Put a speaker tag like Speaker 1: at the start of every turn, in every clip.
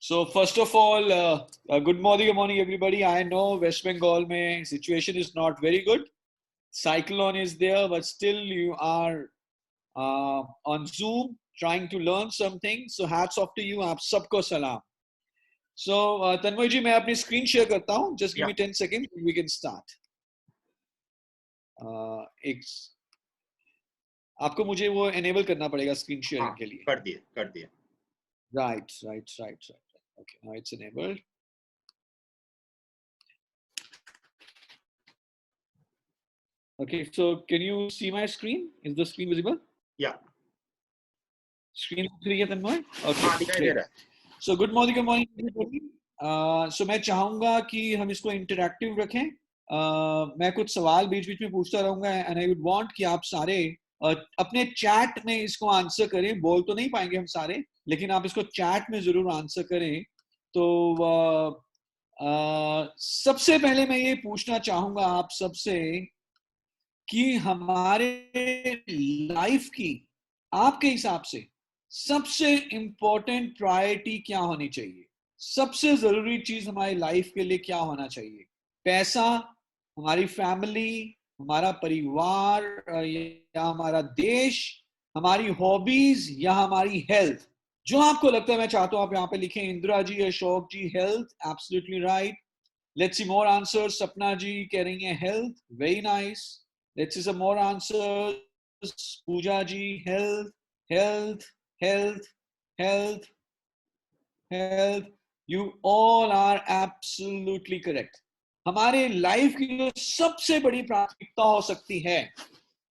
Speaker 1: So first of all, good morning, everybody. I know West Bengal mein situation is not very good. Cyclone is there, but still you are on Zoom trying to learn something. So hats off to you. आप सबको सलाम. So तन्मय जी, मैं अपनी screen share करता हूँ. Just give me 10 seconds. We can start. एक आपको मुझे वो enable करना पड़ेगा स्क्रीन शेयरिंग के लिए.
Speaker 2: कर दिए.
Speaker 1: Right. Okay, now it's enabled. Okay, so can you see my screen? Is the screen visible?
Speaker 2: Yeah.
Speaker 1: Screen दिख है तन्मय? Okay.
Speaker 2: दिखाई दे रहा है.
Speaker 1: So good morning everybody. So मैं चाहूँगा कि हम इसको इंटरैक्टिव रखें. मैं कुछ सवाल बीच बीच में पूछता रहूँगा and I would want कि आप सारे अपने चैट में इसको आंसर करें. बोल तो नहीं पाएंगे हम सारे, लेकिन आप इसको चैट में जरूर आंसर करें. तो सबसे पहले मैं ये पूछना चाहूँगा आप सबसे कि हमारे लाइफ की आपके हिसाब से सबसे इंपॉर्टेंट प्रायोरिटी क्या होनी चाहिए? सबसे जरूरी चीज हमारी लाइफ के लिए क्या होना चाहिए? पैसा, हमारी फैमिली, हमारा परिवार या हमारा देश, हमारी हॉबीज या हमारी हेल्थ? जो आपको लगता है. मैं चाहता हूं आप यहाँ पे लिखें. Indira ji, Ashok ji, health. Absolutely right. Let's see more answers. Sapna ji कह रही हैं health. Very nice. Let's see some more answers. Pooja ji, health. You all are absolutely correct. हमारे लाइफ की जो सबसे बड़ी प्राथमिकता हो सकती है,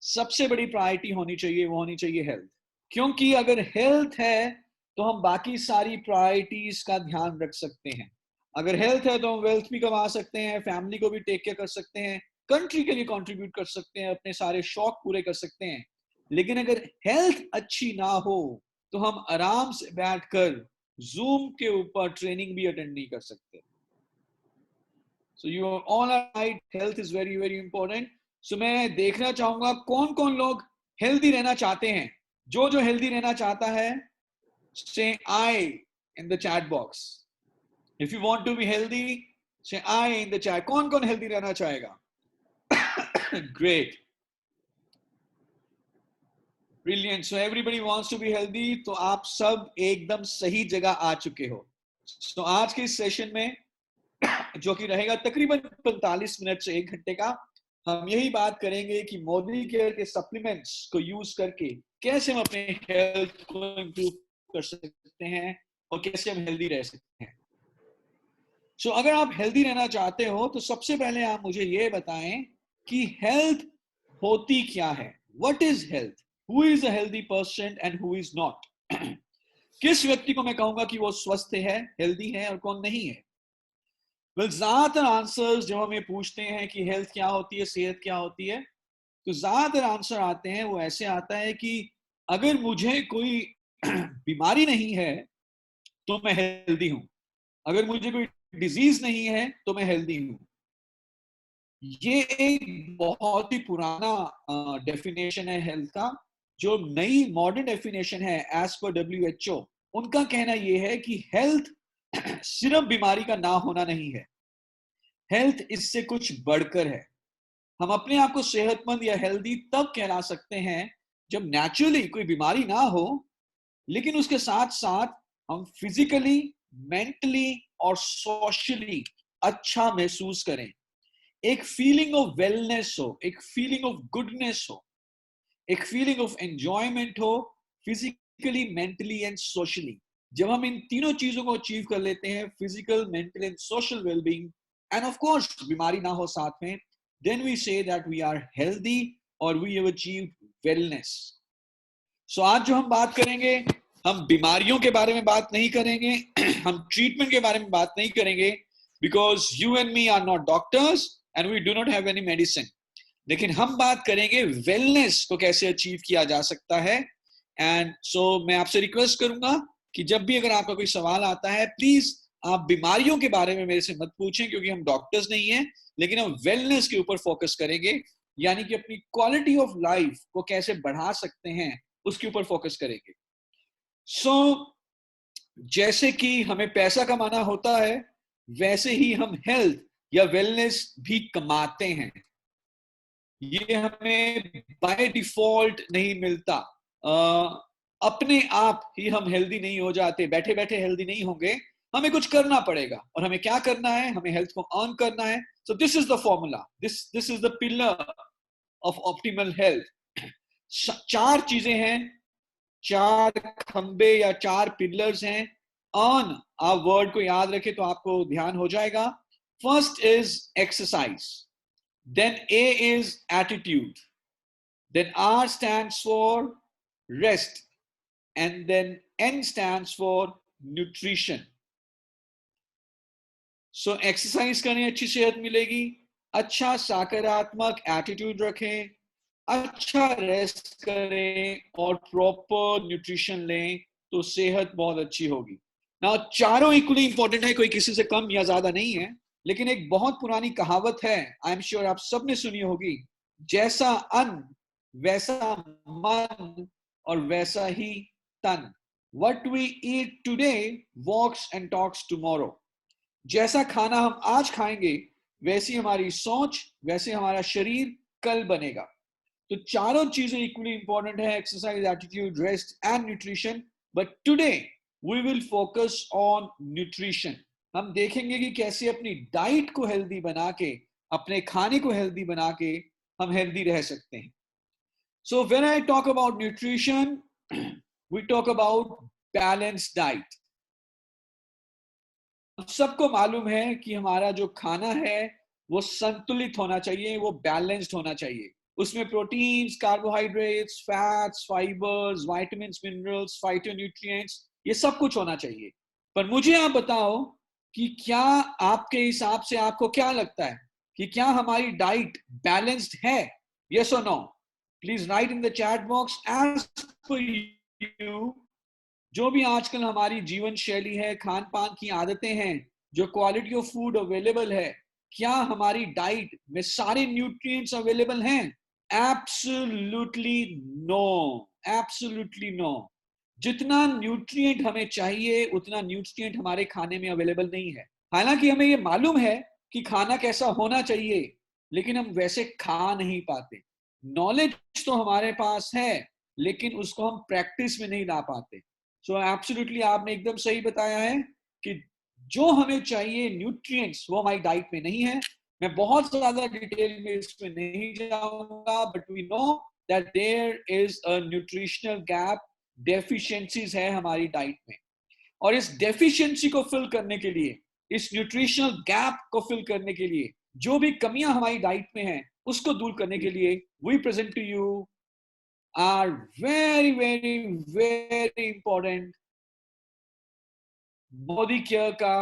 Speaker 1: सबसे बड़ी प्रायोरिटी होनी चाहिए, वो होनी चाहिए हेल्थ. क्योंकि अगर हेल्थ है तो हम बाकी सारी प्रायोरिटीज का ध्यान रख सकते हैं. अगर हेल्थ है तो हम वेल्थ भी कमा सकते हैं, फैमिली को भी टेक केयर कर सकते हैं, कंट्री के लिए कंट्रीब्यूट कर सकते हैं, अपने सारे शौक पूरे कर सकते हैं. लेकिन अगर हेल्थ अच्छी ना हो तो हम आराम से बैठकर जूम के ऊपर ट्रेनिंग भी अटेंड नहीं कर सकते. So you all are right. Health is very very important. So मैं देखना चाहूंगा कौन कौन लोग हेल्दी रहना चाहते हैं. जो जो हेल्दी रहना चाहता है, say I in the chat box. If you want to be healthy, say I in the chat. कौन कौन हेल्दी रहना चाहेगा? Great. Brilliant. So everybody wants to be healthy. तो आप सब एकदम सही जगह आ चुके हो. So आज के इस सेशन में जो कि रहेगा तकरीबन 45 मिनट से 1 घंटे का, हम यही बात करेंगे कि मोदी केयर के सप्लीमेंट्स को यूज करके कैसे हम अपने हेल्थ को इंप्रूव कर सकते हैं और कैसे हम हेल्दी रह सकते हैं. सो अगर आप हेल्दी रहना चाहते हो तो सबसे पहले आप मुझे ये बताएं कि हेल्थ होती क्या है. What is health? Who is a healthy person and who is not? किस व्यक्ति को मैं कहूंगा कि वो स्वस्थ है, हेल्दी है, और कौन नहीं है? वेल, ज्यादातर आंसर्स जब हम ये पूछते हैं कि हेल्थ क्या होती है, सेहत क्या होती है, तो ज्यादातर आंसर आते हैं, वो ऐसे आता है कि अगर मुझे कोई बीमारी नहीं है तो मैं हेल्दी हूं, अगर मुझे कोई डिजीज नहीं है तो मैं हेल्दी हूं. ये एक बहुत ही पुराना डेफिनेशन है हेल्थ का. जो नई मॉडर्न डेफिनेशन है एज पर WHO, उनका कहना यह है कि हेल्थ सिर्फ बीमारी का ना होना नहीं है. हेल्थ इससे कुछ बढ़कर है. हम अपने आप को सेहतमंद या हेल्दी तब कहला सकते हैं जब नेचुरली कोई बीमारी ना हो, लेकिन उसके साथ साथ हम फिजिकली, मेंटली और सोशली अच्छा महसूस करें. एक फीलिंग ऑफ वेलनेस हो, एक फीलिंग ऑफ गुडनेस हो, एक फीलिंग ऑफ एंजॉयमेंट हो, फिजिकली, मेंटली एंड सोशली. जब हम इन तीनों चीजों को अचीव कर लेते हैं, physical, mental and social wellbeing, end of course बीमारी ना हो साथ में, then we say that we are healthy or we have achieved wellness. So आज जो हम बात करेंगे, हम बीमारियों के बारे में बात नहीं करेंगे, हम ट्रीटमेंट के बारे में बात नहीं करेंगे, because you and me are not doctors and we do not have any medicine. लेकिन हम बात करेंगे वेलनेस को कैसे अचीव किया जा सकता है. एंड सो मैं आपसे रिक्वेस्ट करूंगा कि जब भी अगर आपका कोई सवाल आता है, प्लीज आप बीमारियों के बारे में मेरे से मत पूछें, क्योंकि हम डॉक्टर्स नहीं हैं, लेकिन हम वेलनेस के ऊपर फोकस करेंगे, यानी कि अपनी क्वालिटी ऑफ लाइफ को कैसे बढ़ा सकते हैं उसके ऊपर फोकस करेंगे. सो जैसे कि हमें पैसा कमाना होता है, वैसे ही हम हेल्थ या वेलनेस भी कमाते हैं। ये हमें बाय डिफॉल्ट नहीं मिलता। अपने आप ही हम हेल्दी नहीं हो जाते, बैठे बैठे हेल्दी नहीं होंगे, हमें कुछ करना पड़ेगा। और हमें क्या करना है? हमें हेल्थ को अर्न करना है। So this is the formula, this is the pillar of optimal health. चार चीजें हैं, चार खंबे या चार पिलर्स हैं। अर्न, आप वर्ड को याद रखें तो आपको ध्यान हो जाएगा। First is exercise, then A is attitude, then R stands for rest, and then N stands for nutrition. So exercise करें, अच्छी सेहत मिलेगी। अच्छा सकारात्मक एटीट्यूड रखें, अच्छा रेस्ट करें और प्रॉपर न्यूट्रिशन लें, तो सेहत बहुत अच्छी होगी ना। चारों इक्वली इंपॉर्टेंट है, कोई किसी से कम या ज्यादा नहीं है। लेकिन एक बहुत पुरानी कहावत है, आई एम श्योर आप सबने सुनी होगी, जैसा अन्न वैसा मन और वैसा ही तन। What we eat today walks and talks tomorrow. जैसा खाना हम आज खाएंगे, वैसी हमारी सोच, वैसे हमारा शरीर कल बनेगा। तो चारों चीजें इक्वली इंपॉर्टेंट है, exercise, attitude, rest and nutrition. But today we will focus on nutrition. हम देखेंगे कि कैसे अपनी डाइट को हेल्दी बना के, अपने खाने को हेल्दी बना के हम हेल्दी रह सकते हैं। So when I talk about nutrition, we talk about balanced diet. सबको मालूम है कि हमारा जो खाना है वो संतुलित होना चाहिए, वो बैलेंस्ड होना चाहिए। उसमें proteins, carbohydrates, fats, fibres, vitamins, minerals, phytonutrients, ये सब कुछ होना चाहिए। पर मुझे आप बताओ कि क्या आपके हिसाब से आपको क्या लगता है कि क्या हमारी डाइट बैलेंस्ड है? यस और no? Please write in the chat box as per you. जो भी आजकल हमारी जीवन शैली है, खान पान की आदतें हैं, जो क्वालिटी ऑफ फूड अवेलेबल है, क्या हमारी डाइट में सारे न्यूट्रिएंट्स अवेलेबल हैं? Absolutely no, absolutely no. जितना न्यूट्रिएंट हमें चाहिए उतना न्यूट्रिएंट हमारे खाने में अवेलेबल नहीं है। हालांकि हमें ये मालूम है कि खाना कैसा होना चाहिए, लेकिन हम वैसे खा नहीं पाते। नॉलेज तो हमारे पास है, लेकिन उसको हम प्रैक्टिस में नहीं ला पाते। सो एब्सोल्युटली आपने एकदम सही बताया है कि जो हमें चाहिए न्यूट्रिएंट्स, वो हमारी डाइट में नहीं है। मैं बहुत ज्यादा डिटेल में इसमें नहीं जाऊंगा, but we know that there is a nutritional gap, deficiencies है हमारी डाइट में। और इस डेफिशिएंसी को फिल करने के लिए, इस न्यूट्रिशनल गैप को फिल करने के लिए, जो भी कमियां हमारी डाइट में हैं उसको दूर करने के लिए, we present to you our very very very important Modicare का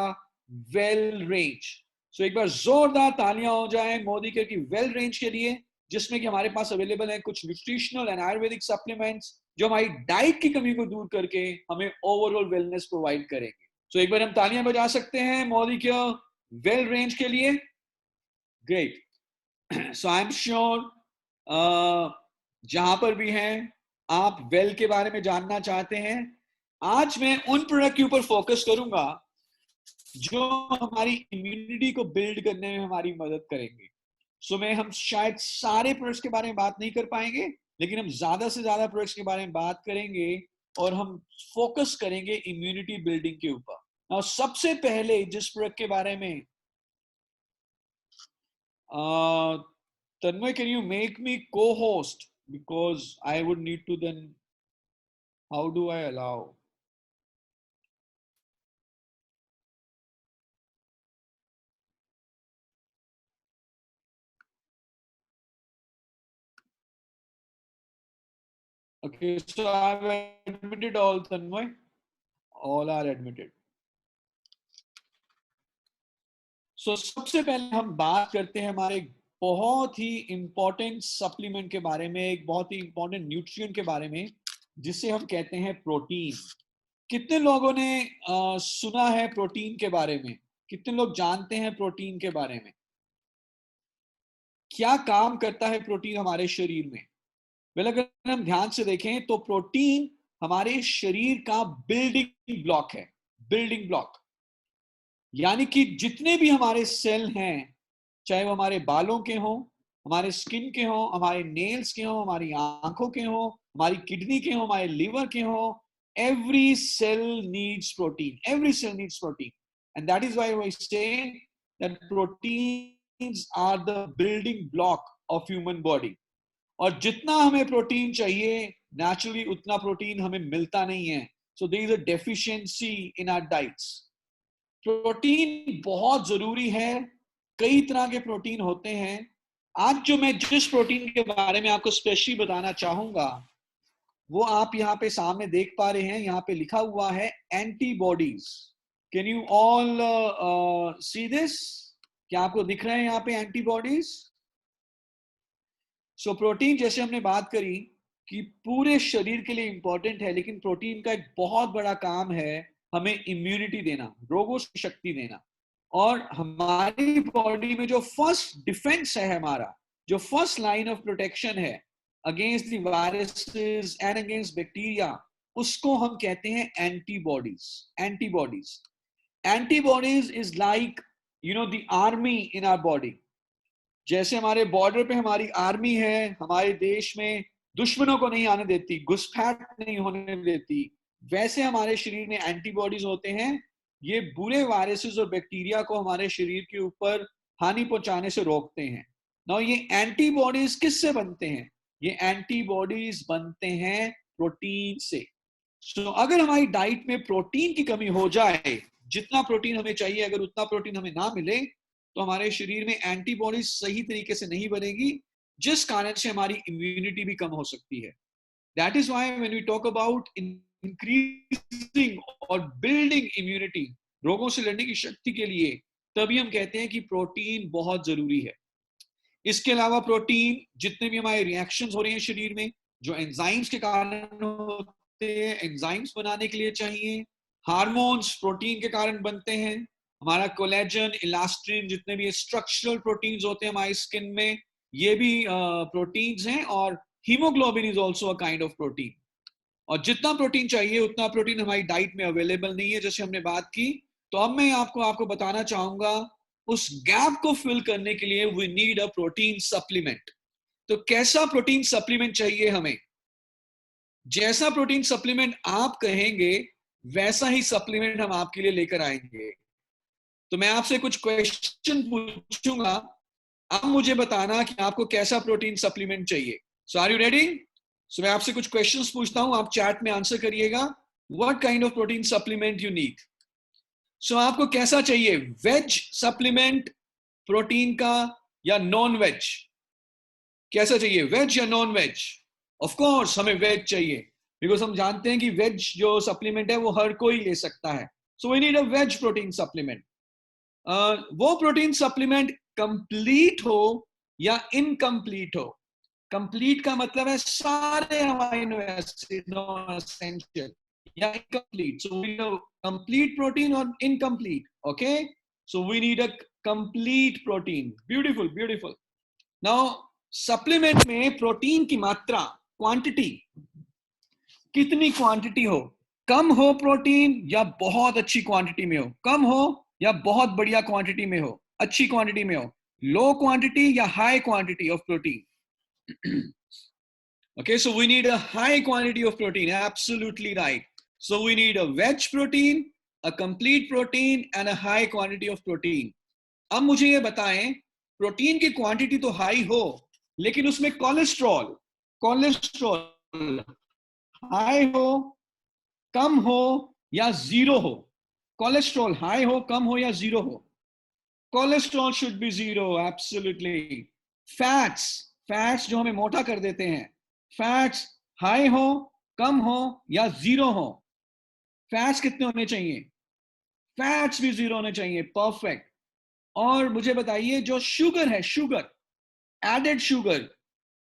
Speaker 1: वेल रेंज। सो एक बार जोरदार तालियां हो जाए मोदी केयर की वेल रेंज के लिए, जिसमें कि हमारे पास अवेलेबल है कुछ न्यूट्रिशनल एंड आयुर्वेदिक सप्लीमेंट्स जो हमारी डाइट की कमी को दूर करके हमें ओवरऑल वेलनेस प्रोवाइड करेंगे। सो एक बार हम तालियां बजा सकते हैं मोदी केयर वेल रेंज के लिए। Great. So I am sure जहां पर भी हैं आप वेल के बारे में जानना चाहते हैं। आज मैं उन प्रोडक्ट के ऊपर फोकस करूंगा जो हमारी इम्यूनिटी को बिल्ड करने में हमारी मदद करेंगे। सो मैं हम शायद सारे प्रोडक्ट्स के बारे में बात नहीं कर पाएंगे, लेकिन हम ज्यादा से ज्यादा प्रोडक्ट्स के बारे में बात करेंगे और हम फोकस करेंगे इम्यूनिटी बिल्डिंग के ऊपर। और सबसे पहले जिस प्रोडक्ट के बारे में Tanmay, can you make me co-host? Because I would need to then, how do I allow? Okay, so I've admitted all, Tanmay. All are admitted. So सबसे पहले हम बात करते हैं हमारे बहुत ही इंपॉर्टेंट सप्लीमेंट के बारे में, एक बहुत ही इंपॉर्टेंट न्यूट्रिएंट के बारे में, जिसे हम कहते हैं प्रोटीन। कितने लोगों ने सुना है प्रोटीन के बारे में? कितने लोग जानते हैं प्रोटीन के बारे में? क्या काम करता है प्रोटीन हमारे शरीर में? वेल, अगर हम ध्यान से देखें तो प्रोटीन हमारे शरीर का बिल्डिंग ब्लॉक है। Building block. यानी कि जितने भी हमारे सेल हैं, चाहे वो हमारे बालों के हों, हमारे स्किन के हों, हमारे नेल्स के हों, हमारी आंखों के हों, हमारी किडनी के हों, हमारे लिवर के हों, every cell needs protein. Every cell needs protein. And that is why I say that proteins are the building block of human body. और जितना हमें प्रोटीन चाहिए नेचुरली उतना प्रोटीन हमें मिलता नहीं है. So there is a deficiency in our diets. Protein बहुत जरूरी है. कई तरह के प्रोटीन होते हैं. आज जो मैं जिस प्रोटीन के बारे में आपको स्पेशली बताना चाहूंगा वो आप यहाँ पे सामने देख पा रहे हैं. यहाँ पे लिखा हुआ है antibodies. Can you all see this? क्या आपको दिख रहे हैं यहाँ पे एंटीबॉडीज? सो प्रोटीन जैसे हमने बात करी कि पूरे शरीर के लिए इंपॉर्टेंट है, लेकिन प्रोटीन का एक बहुत बड़ा काम है हमें इम्यूनिटी देना, रोगों से शक्ति देना. और हमारी बॉडी में जो फर्स्ट डिफेंस है, हमारा जो फर्स्ट लाइन ऑफ प्रोटेक्शन है against the viruses and against bacteria, उसको हम कहते हैं antibodies. Antibodies antibodies is like the army in our body. जैसे हमारे बॉर्डर पे हमारी आर्मी है, हमारे देश में दुश्मनों को नहीं आने देती, घुसपैठ नहीं होने देती, वैसे हमारे शरीर में एंटीबॉडीज होते हैं. ये बुरे वायरसेस और बैक्टीरिया को हमारे शरीर के ऊपर हानि पहुंचाने से रोकते हैं. नाउ ये एंटीबॉडीज किससे बनते हैं? ये एंटीबॉडीज बनते हैं प्रोटीन से. सो अगर हमारी डाइट में प्रोटीन की कमी हो जाए, जितना प्रोटीन हमें चाहिए अगर उतना प्रोटीन हमें ना मिले, तो हमारे शरीर में एंटीबॉडीज सही तरीके से नहीं बनेगी, जिस कारण से हमारी इम्यूनिटी भी कम हो सकती है. That is why when we talk about increasing और बिल्डिंग इम्यूनिटी, रोगों से लड़ने की शक्ति के लिए, तभी हम कहते हैं कि प्रोटीन बहुत जरूरी है. इसके अलावा प्रोटीन जितने भी हमारे रिएक्शंस हो रहे हैं शरीर में, जो एंजाइम्स के कारण होते हैं, एंजाइम्स बनाने के लिए चाहिए. हार्मोन्स प्रोटीन के कारण बनते हैं. हमारा कोलेजन, इलास्ट्रिन, जितने भी स्ट्रक्चरल प्रोटीन्स होते हैं हमारी स्किन में, ये भी प्रोटीन्स हैं. और haemoglobin is also a kind of protein. और जितना प्रोटीन चाहिए उतना प्रोटीन हमारी डाइट में अवेलेबल नहीं है, जैसे हमने बात की. तो अब मैं आपको बताना चाहूंगा उस गैप को फिल करने के लिए we need a protein supplement. तो कैसा प्रोटीन सप्लीमेंट चाहिए हमें? जैसा प्रोटीन सप्लीमेंट आप कहेंगे वैसा ही सप्लीमेंट हम आपके लिए लेकर आएंगे. तो मैं आपसे कुछ क्वेश्चन पूछूंगा, आप मुझे बताना कि आपको कैसा प्रोटीन सप्लीमेंट चाहिए. सो आर यू रेडी? सो मैं आपसे कुछ क्वेश्चंस पूछता हूं, आप चैट में आंसर करिएगा. What kind of protein supplement you need? So आपको कैसा चाहिए? वेज सप्लीमेंट प्रोटीन का या नॉन वेज? कैसा चाहिए, वेज या नॉन वेज? ऑफ कोर्स हमें वेज चाहिए, बिकॉज हम जानते हैं कि वेज जो सप्लीमेंट है वो हर कोई ले सकता है. So we need a veg protein supplement. वो प्रोटीन सप्लीमेंट कंप्लीट हो या इनकम्प्लीट हो? कंप्लीट का मतलब है सारे अमीनो एसिड नॉन एसेंशियल, या incomplete. So we need a complete protein और incomplete. Okay, so we need a complete protein. Beautiful beautiful. Now supplement में प्रोटीन की मात्रा, क्वांटिटी, कितनी क्वांटिटी हो? कम हो प्रोटीन या बहुत अच्छी क्वांटिटी में हो? कम हो या बहुत बढ़िया क्वांटिटी में हो, अच्छी क्वांटिटी में हो? लो क्वांटिटी या high quantity of protein? Okay, so we need a high quantity of protein. Absolutely right. So we need a veg protein, a complete protein and a high quantity of protein. अब मुझे ये बताएं, protein की quantity तो high हो, लेकिन उसमें cholesterol high हो, कम हो या जीरो हो? कोलेस्ट्रॉल हाई हो, कम हो या जीरो हो? Cholesterol should be zero. Absolutely. Fats जो हमें मोटा कर देते हैं, फैट्स हाई हो, कम हो या जीरो हो? फैट्स कितने होने चाहिए? फैट्स भी जीरो होने चाहिए. परफेक्ट. और मुझे बताइए जो शुगर है, शुगर, एडेड शुगर,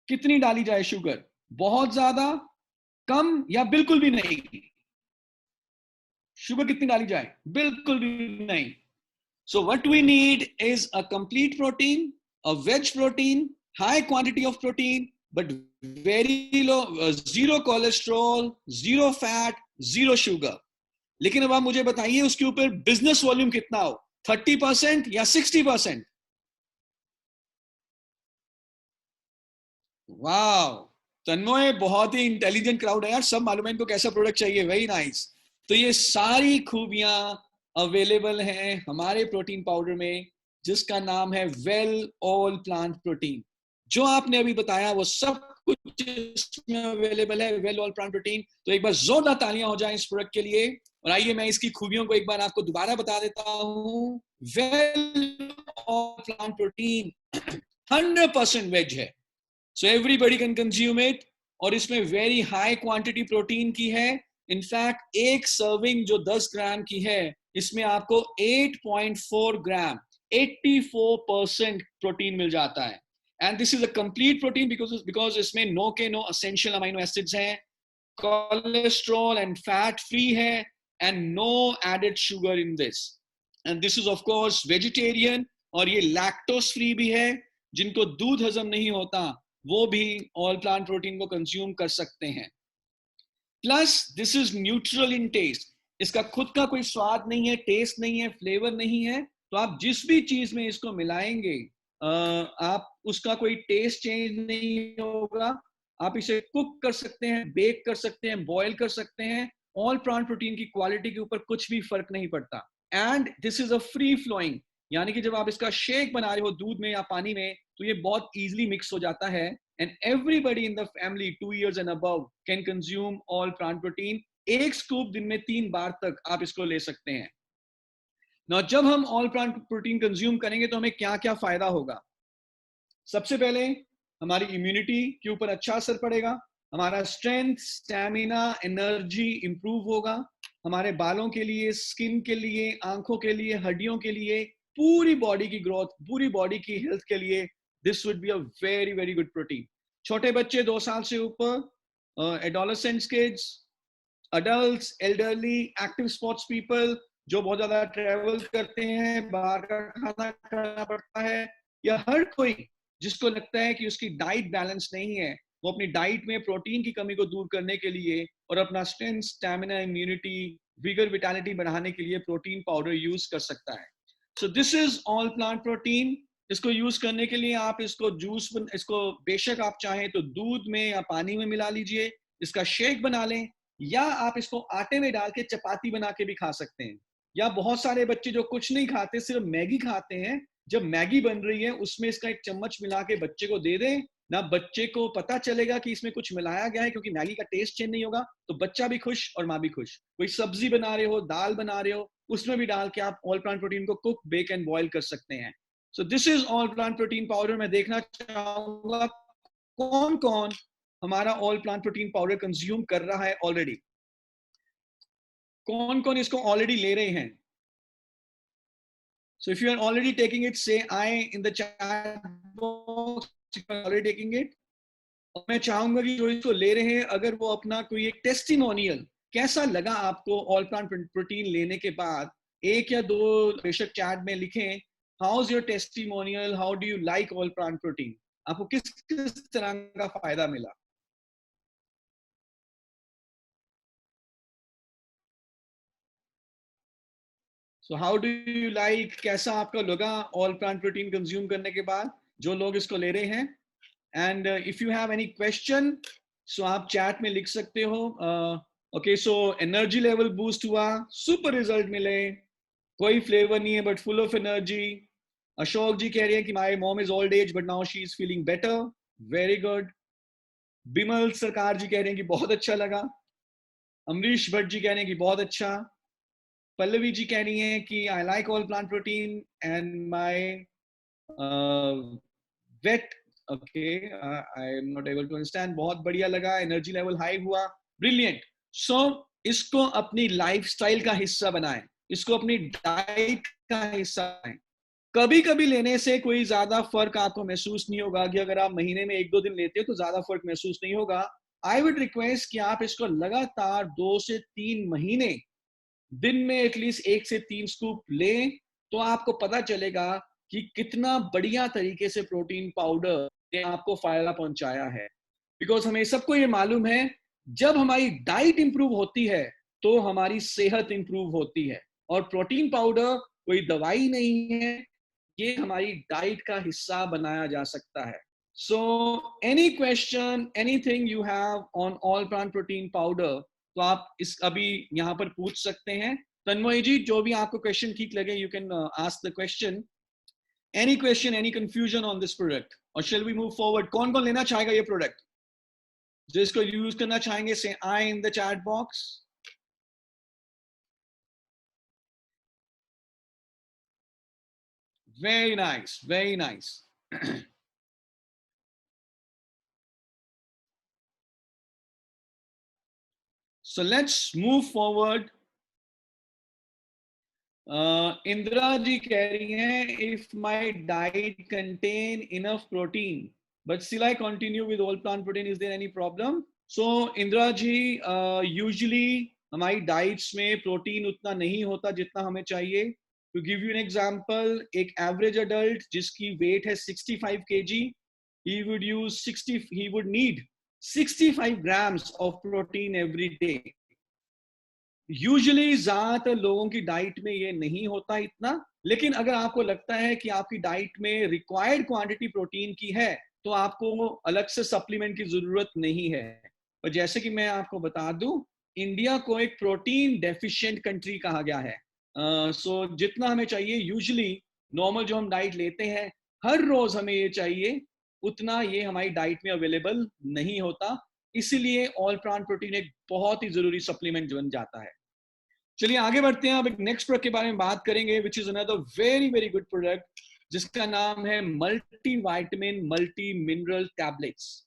Speaker 1: कितनी डाली जाए? शुगर बहुत ज्यादा, कम या बिल्कुल भी नहीं? शुगर कितनी डाली जाए? बिल्कुल भी नहीं. So what we need is a complete protein, a veg protein, high quantity of protein, but very low, zero cholesterol, zero fat, zero sugar. लेकिन अब आप मुझे बताइए उसके ऊपर बिजनेस वॉल्यूम कितना हो, 30% या 60%? वाह, तन्मय बहुत ही इंटेलिजेंट क्राउड है यार, सब मालूम है इनको कैसा प्रोडक्ट चाहिए, वेरी नाइस। तो ये सारी खूबियां अवेलेबल हैं हमारे प्रोटीन पाउडर में, जिसका नाम है वेल ऑल प्लांट प्रोटीन। जो आपने अभी बताया वो सब कुछ इसमें अवेलेबल है, वेल ऑल प्लांट प्रोटीन। तो एक बार जोरदार तालियां हो जाएं इस प्रोडक्ट के लिए। और आइए मैं इसकी खूबियों को एक बार आपको दोबारा बता देता हूं। Well all plant protein 100% veg है, so everybody can consume it. और इसमें वेरी हाई क्वांटिटी प्रोटीन की है। इनफैक्ट एक सर्विंग जो 10 ग्राम की है, इसमें आपको 8.4 ग्राम 84% प्रोटीन मिल जाता है। And this is a complete protein because इसमें नो असेंशियल अमीनो एसिड्स हैं, कोलेस्ट्रॉल एंड फैट फ्री है, and no added sugar in this. And this is of course vegetarian, और ये लैक्टोज फ्री भी है। जिनको दूध हजम नहीं होता वो भी ऑल प्लांट प्रोटीन को कंज्यूम कर सकते हैं। Plus this is neutral in taste, इसका खुद का कोई स्वाद नहीं है, टेस्ट नहीं है, फ्लेवर नहीं है। तो आप जिस भी चीज में इसको मिलाएंगे आप उसका कोई टेस्ट चेंज नहीं होगा। आप इसे कुक कर सकते हैं, बेक कर सकते हैं, बॉयल कर सकते हैं, ऑल प्लांट प्रोटीन की क्वालिटी के ऊपर कुछ भी फर्क नहीं पड़ता। And this is a free flowing, यानी कि जब आप इसका शेक बना रहे हो दूध में या पानी में, तो ये बहुत इजीली मिक्स हो जाता है। And everybody in the family 2 years and above can consume all plant protein. एक स्कूप दिन में 3 बार तक आप इसको ले सकते हैं ना। जब हम ऑल प्लांट प्रोटीन कंज्यूम करेंगे तो हमें क्या क्या फायदा होगा? सबसे पहले हमारी इम्यूनिटी के ऊपर अच्छा असर पड़ेगा, हमारा स्ट्रेंथ, स्टैमिना, एनर्जी इंप्रूव होगा। हमारे बालों के लिए, स्किन के लिए, आंखों के लिए, हड्डियों के लिए, पूरी बॉडी की ग्रोथ, पूरी बॉडी की हेल्थ के लिए this would be a very very good protein. छोटे बच्चे 2 साल से ऊपर, adolescents, kids, adults, elderly, active sports people जो बहुत ज्यादा ट्रेवल करते हैं, बाहर का खाना खाना पड़ता है, या हर कोई जिसको लगता है कि उसकी डाइट बैलेंस नहीं है, वो अपनी डाइट में प्रोटीन की कमी को दूर करने के लिए और अपना strength, stamina, immunity, vigour, vitality बढ़ाने के लिए प्रोटीन पाउडर यूज कर सकता है। So this is all plant protein. इसको यूज करने के लिए आप इसको इसको बेशक आप चाहें तो दूध में या पानी में मिला लीजिए, इसका शेक बना लें, या आप इसको आटे में डाल के चपाती बना के भी खा सकते हैं। या बहुत सारे बच्चे जो कुछ नहीं खाते, सिर्फ मैगी खाते हैं, जब मैगी बन रही है उसमें इसका एक चम्मच मिला के बच्चे को दे दें ना, बच्चे को पता चलेगा कि इसमें कुछ मिलाया गया है, क्योंकि मैगी का टेस्ट चेंज नहीं होगा, तो बच्चा भी खुश और माँ भी खुश। कोई सब्जी बना रहे हो, दाल बना रहे हो, उसमें भी डाल के आप ऑल प्लांट प्रोटीन को कुक, बेक एंड बॉयल कर सकते हैं। So this is all plant protein powder. मैं देखना चाहूंगा कौन कौन हमारा all plant protein powder consume कर रहा है ऑलरेडी, कौन कौन इसको ऑलरेडी ले रहे हैं। So if you are already taking it, say I in the chat box if you are already taking it. और मैं चाहूंगा कि जो इसको ले रहे हैं, अगर वो अपना कोई एक टेस्टिमोनियल, कैसा लगा आपको ऑल प्लांट प्रोटीन लेने के बाद, 1 या 2 बेशक चैट में लिखें, how is your testimonial, how do you like all plant protein, आपको किस किस तरह का फायदा मिला। So how do you like, कैसा आपका लगा ऑल प्लांट प्रोटीन कंज्यूम करने के बाद, जो लोग इसको ले रहे हैं। And if you have any question, so आप चैट में लिख सकते हो। Okay, so energy level boost हुआ, सुपर रिजल्ट मिले, कोई फ्लेवर नहीं है but full of energy. Ashok ji कह रहे हैं कि my mom is old age but now she is feeling better, very good. Bimal Sarkar ji कह रहे हैं कि बहुत अच्छा लगा। अमरीश भट्ट जी कह रहे हैं कि बहुत अच्छा। पल्लवी जी कह रही हैं कि I like all plant protein and my weight, okay I am not able to understand, बहुत बढ़िया लगा, एनर्जी लेवल हाई हुआ, ब्रिलियंट। सो इसको अपनी लाइफस्टाइल का हिस्सा बनाएं, इसको अपनी डाइट का हिस्सा बनाएं। कभी कभी लेने से कोई ज्यादा फर्क आपको महसूस नहीं होगा, कि अगर आप महीने में 1-2 दिन लेते हो तो ज्यादा फर्क महसूस नहीं होगा। आई वुड रिक्वेस्ट कि आप इसको लगातार 2 से 3 महीने दिन में एटलीस्ट 1 से 3 स्कूप लें, तो आपको पता चलेगा कि कितना बढ़िया तरीके से प्रोटीन पाउडर ने आपको फायदा पहुंचाया है। बिकॉज हमें सबको ये मालूम है, जब हमारी डाइट इंप्रूव होती है तो हमारी सेहत इंप्रूव होती है। और प्रोटीन पाउडर कोई दवाई नहीं है, ये हमारी डाइट का हिस्सा बनाया जा सकता है। So any question, anything you have on all plant protein powder, तो आप इस अभी यहाँ पर पूछ सकते हैं। तन्मय जी, जो भी आपको क्वेश्चन ठीक लगे, you can ask the question. Any question, any confusion on this product, और शेल वी मूव फॉरवर्ड? कौन कौन लेना चाहेगा ये प्रोडक्ट? जिसको यूज करना चाहेंगे say I in the chat box. Very nice, very nice. So let's move forward. Indira ji कह रही हैं, if my diet contain enough protein but still I continue with all plant protein, is there any problem? So Indira ji, usually हमारी diets में protein उतना नहीं होता जितना हमें चाहिए। To give you an example, एक एवरेज अडल्ट जिसकी वेट है 65 kg, he would need 65 grams of protein every day. Usually ज्यादातर लोगों की डाइट में ये नहीं होता इतना, लेकिन अगर आपको लगता है कि आपकी डाइट में रिक्वायर्ड क्वांटिटी प्रोटीन की है, तो आपको अलग से सप्लीमेंट की जरूरत नहीं है। और जैसे कि मैं आपको बता दूं, इंडिया को एक प्रोटीन डेफिशिएंट कंट्री कहा गया है। सो जितना हमें चाहिए, यूजुअली नॉर्मल जो हम डाइट लेते हैं हर रोज हमें ये चाहिए, उतना ये हमारी डाइट में अवेलेबल नहीं होता। इसीलिए ऑल प्लांट प्रोटीन एक बहुत ही जरूरी सप्लीमेंट बन जाता है। चलिए आगे बढ़ते हैं। अब एक नेक्स्ट प्रोडक्ट के बारे में बात करेंगे, which is another very very good product, जिसका नाम है multi vitamin multi mineral tablets.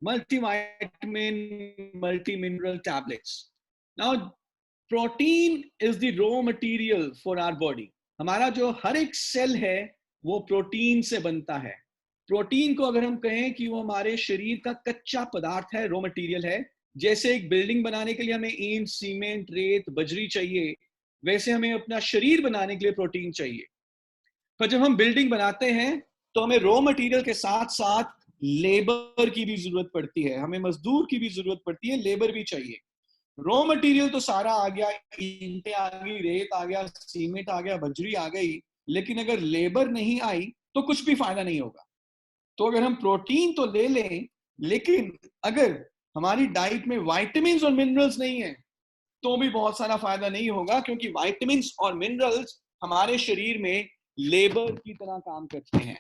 Speaker 1: Multi vitamin multi mineral tablets. Now protein is the raw material for our body. हमारा जो हर एक सेल है वो प्रोटीन से बनता है। प्रोटीन को अगर हम कहें कि वो हमारे शरीर का कच्चा पदार्थ है, रॉ मटेरियल है, जैसे एक बिल्डिंग बनाने के लिए हमें ईंट, सीमेंट, रेत, बजरी चाहिए, वैसे हमें अपना शरीर बनाने के लिए प्रोटीन चाहिए। पर जब हम बिल्डिंग बनाते हैं तो हमें रॉ मटेरियल के साथ साथ लेबर की भी जरूरत पड़ती है, हमें मजदूर की भी जरूरत पड़ती है, लेबर भी चाहिए। रॉ मटेरियल तो सारा आ गया, ईंटें आ गई, रेत आ गया, सीमेंट आ गया, बजरी आ गई, लेकिन अगर लेबर नहीं आई तो कुछ भी फायदा नहीं होगा। तो अगर हम प्रोटीन तो ले लें, लेकिन अगर हमारी डाइट में वाइटामिन और मिनरल्स नहीं है तो भी बहुत सारा फायदा नहीं होगा, क्योंकि वाइटामिन और मिनरल्स हमारे शरीर में लेबर की तरह काम करते हैं,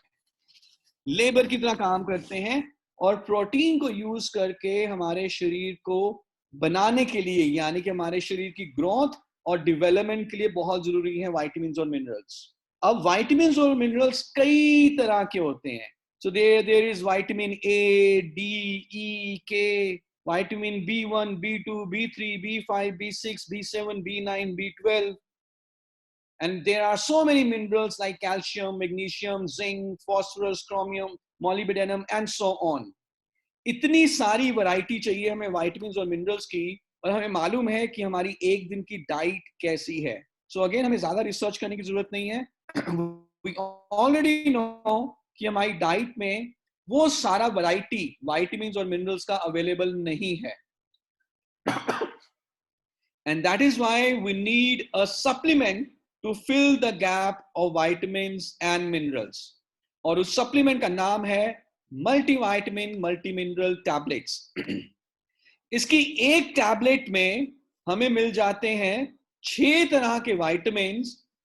Speaker 1: लेबर की तरह काम करते हैं। और प्रोटीन को यूज करके हमारे शरीर को बनाने के लिए, यानी कि हमारे शरीर की ग्रोथ और डेवलपमेंट के लिए बहुत जरूरी है वाइटामिन और मिनरल्स। अब वाइटामिन और मिनरल्स कई तरह के होते हैं। So there is vitamin A, D, E, K, vitamin B1, B2, B3, B5, B6, B7, B9, B12. And there are so many minerals like calcium, magnesium, zinc, phosphorus, chromium, molybdenum, and so on. इतनी सारी variety चाहिए हमें vitamin और minerals की, और हमें मालूम है कि हमारी एक दिन की डाइट कैसी है। सो अगेन हमें ज्यादा रिसर्च करने की जरूरत नहीं है। वी ऑलरेडी नो कि हमारी डाइट में वो सारा वैरायटी वाइटामिन और मिनरल्स का अवेलेबल नहीं है। And that is why we need a supplement to fill the gap of vitamin and minerals. और उस सप्लीमेंट का नाम है मल्टीविटामिन मल्टी मिनरल टैबलेट्स। इसकी एक टैबलेट में हमें मिल जाते हैं 6 तरह के वाइटामिन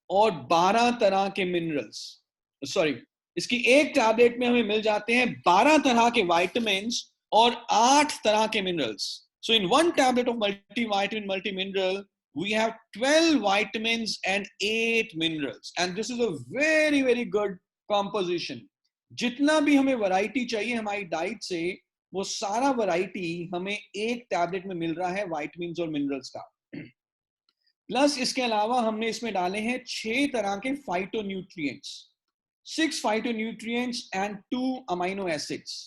Speaker 1: और 12 तरह के मिनरल्स। सॉरी, इसकी एक टैबलेट में हमें मिल जाते हैं 12 तरह के वाइटामिन और 8 तरह के minerals. So in one tablet of multivitamin multi mineral we have 12 vitamins and 8 minerals, and this is a very very good composition. जितना भी हमें वैरायटी चाहिए हमारी डाइट से, वो सारा वैरायटी हमें एक टैबलेट में मिल रहा है वाइटामिन और मिनरल्स का। प्लस इसके अलावा हमने इसमें डाले हैं 6 तरह के phytonutrients, 6 phytonutrients and 2 amino acids.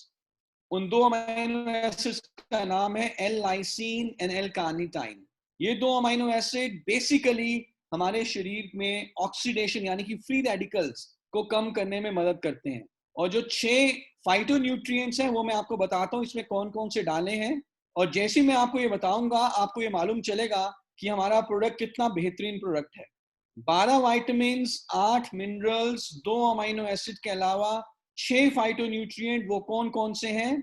Speaker 1: उन 2 अमाइनो एसिड्स का नाम है L-लाइसीन एंड L-कार्निटाइन। ये 2 अमाइनो एसिड बेसिकली हमारे शरीर में ऑक्सीडेशन यानी कि फ्री रेडिकल्स को कम करने में मदद करते हैं। और जो 6 फाइटोन्यूट्रिएंट्स हैं वो मैं आपको बताता हूं इसमें कौन कौन से डाले हैं, और जैसे मैं आपको ये बताऊंगा आपको ये मालूम चलेगा कि हमारा प्रोडक्ट कितना बेहतरीन प्रोडक्ट है। 12 वाइटामिन, 8 मिनरल्स, 2 अमीनो एसिड के अलावा 6 फाइटोन्यूट्रिएंट। वो कौन कौन से हैं?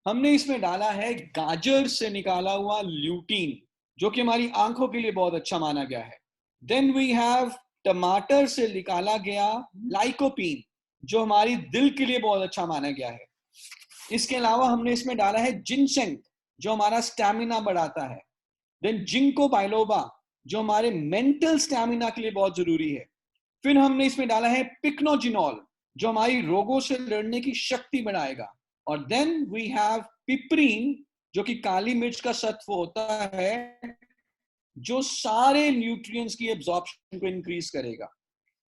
Speaker 1: हमने इसमें डाला है गाजर से निकाला हुआ ल्यूटीन, जो कि हमारी आंखों के लिए बहुत अच्छा माना गया है। देन वी हैव टमाटर से निकाला गया लाइकोपीन, जो हमारी दिल के लिए बहुत अच्छा माना गया है। इसके अलावा हमने इसमें डाला है जिनसेंग, जो हमारा स्टैमिना बढ़ाता है। देन जिंको बाइलोबा, जो हमारे मेंटल स्टैमिना के लिए बहुत जरूरी है। फिर हमने इसमें डाला है पिक्नोजिनॉल, जो हमारी रोगों से लड़ने की शक्ति बढ़ाएगा। और देन वी हैव पिपरीन, जो कि काली मिर्च का सत्व होता है, जो सारे न्यूट्रिएंट्स की एब्जॉर्प्शन को इंक्रीज करेगा।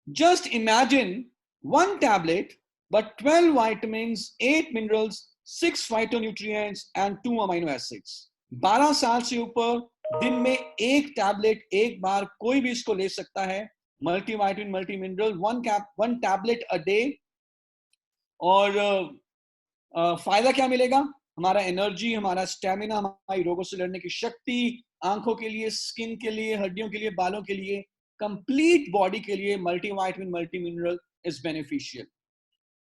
Speaker 1: Just imagine 1 tablet but 12 vitamins, 8 minerals, 6 phytonutrients and 2 amino acids। 12 साल से ऊपर दिन में एक टैबलेट एक बार कोई भी इसको ले सकता है। Multi vitamin, multi mineral, 1 tablet a day. और फायदा क्या मिलेगा? हमारा एनर्जी, हमारा स्टेमिना, हमारी रोगों से लड़ने की शक्ति, आंखों के लिए, स्किन के लिए, हड्डियों के लिए, बालों के लिए, कंप्लीट बॉडी के लिए multi vitamin, multi mineral is beneficial.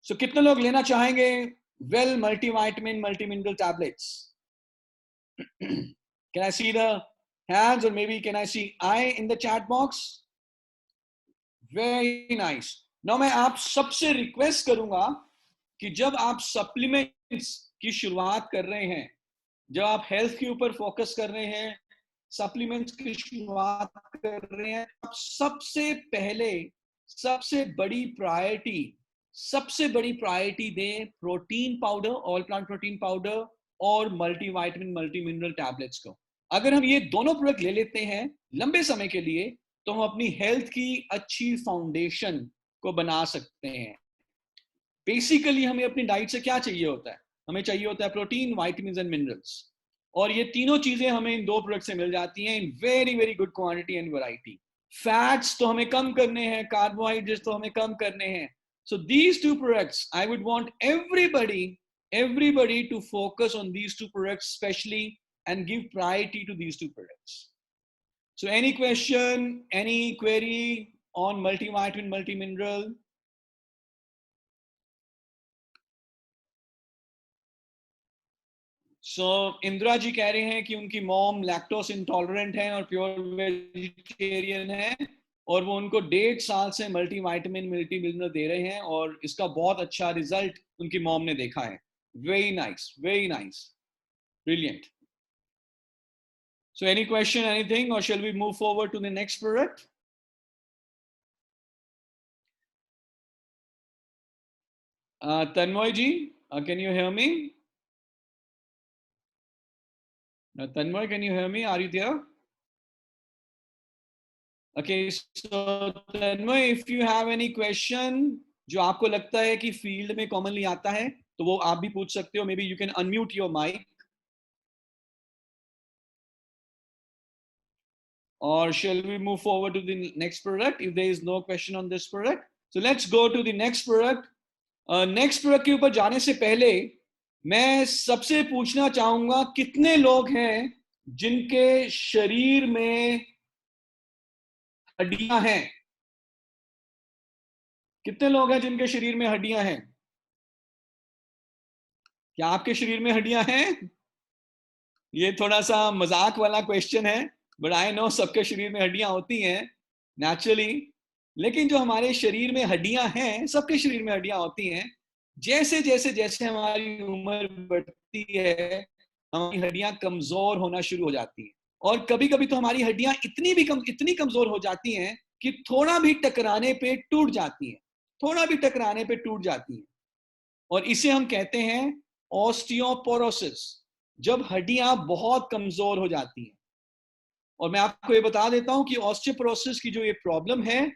Speaker 1: So कितने लोग लेना चाहेंगे well multi vitamin, multi mineral tablets? Can I see the hands, or maybe can I see I in the chat box? Very nice. Now मैं आप सबसे request करूंगा कि जब आप सप्लीमेंट्स की शुरुआत कर रहे हैं, जब आप हेल्थ के ऊपर फोकस कर रहे हैं, सप्लीमेंट्स की शुरुआत कर रहे हैं, आप सबसे पहले सबसे बड़ी प्रायोरिटी दें protein powder, all plant protein powder और मल्टीविटामिन, मल्टी मिनरल टैबलेट्स को। अगर हम ये दोनों प्रोडक्ट ले लेते हैं लंबे समय के लिए, तो हम अपनी हेल्थ की अच्छी फाउंडेशन को बना सकते हैं। बेसिकली हमें अपनी डाइट से क्या चाहिए होता है? हमें चाहिए होता है प्रोटीन, वाइटामिन एंड मिनरल्स, और ये तीनों चीजें हमें इन दो प्रोडक्ट से मिल जाती हैं in very very good quantity and variety. Fats तो हमें कम करने हैं, कार्बोहाइड्रेट्स तो हमें कम करने हैं। So these two products, I would want everybody to focus on these two products especially and give priority to these two products. So any question, any query on multivitamin, multimineral? So Indira ji कह रहे हैं कि उनकी mom lactose intolerant है और pure vegetarian है, और वो उनको 1.5 साल से मल्टीविटामिन, मल्टी मिनरल दे रहे हैं और इसका बहुत अच्छा रिजल्ट उनकी मॉम ने देखा है। Very nice, very nice, brilliant. So any question, anything, or shall we move forward to the next product? Tanmoy ji, can you hear me? Tanmoy, can you hear me? Are you there? Okay, so Tanmoy, if you have any question जो आपको लगता है कि field में commonly आता है, तो वो आप भी पूछ सकते हो। Maybe you can unmute your mic. Or shall we move forward to the next product if there is no question on this product? So let's go to the next product. Next product के ऊपर जाने से पहले मैं सबसे पूछना चाहूंगा कितने लोग हैं जिनके शरीर में हड्डियां हैं? कितने लोग हैं जिनके शरीर में हड्डियां हैं? क्या आपके शरीर में हड्डियां हैं? ये थोड़ा सा मजाक वाला क्वेश्चन है, बट आई नो सबके शरीर में हड्डियां होती हैं नेचुरली। लेकिन जो हमारे शरीर में हड्डियां हैं, सबके शरीर में हड्डियां होती हैं। जैसे जैसे जैसे हमारी उम्र बढ़ती है, हमारी हड्डियां कमजोर होना शुरू हो जाती हैं, और कभी कभी तो हमारी हड्डियां इतनी कमजोर हो जाती हैं कि थोड़ा भी टकराने पे टूट जाती हैं, थोड़ा भी टकराने पे टूट जाती हैं। और इसे हम कहते हैं ऑस्टियोपोरोसिस, जब हड्डियां बहुत कमजोर हो जाती हैं। और मैं आपको ये बता देता हूं कि ऑस्टियोपोरोसिस की जो ये प्रॉब्लम है,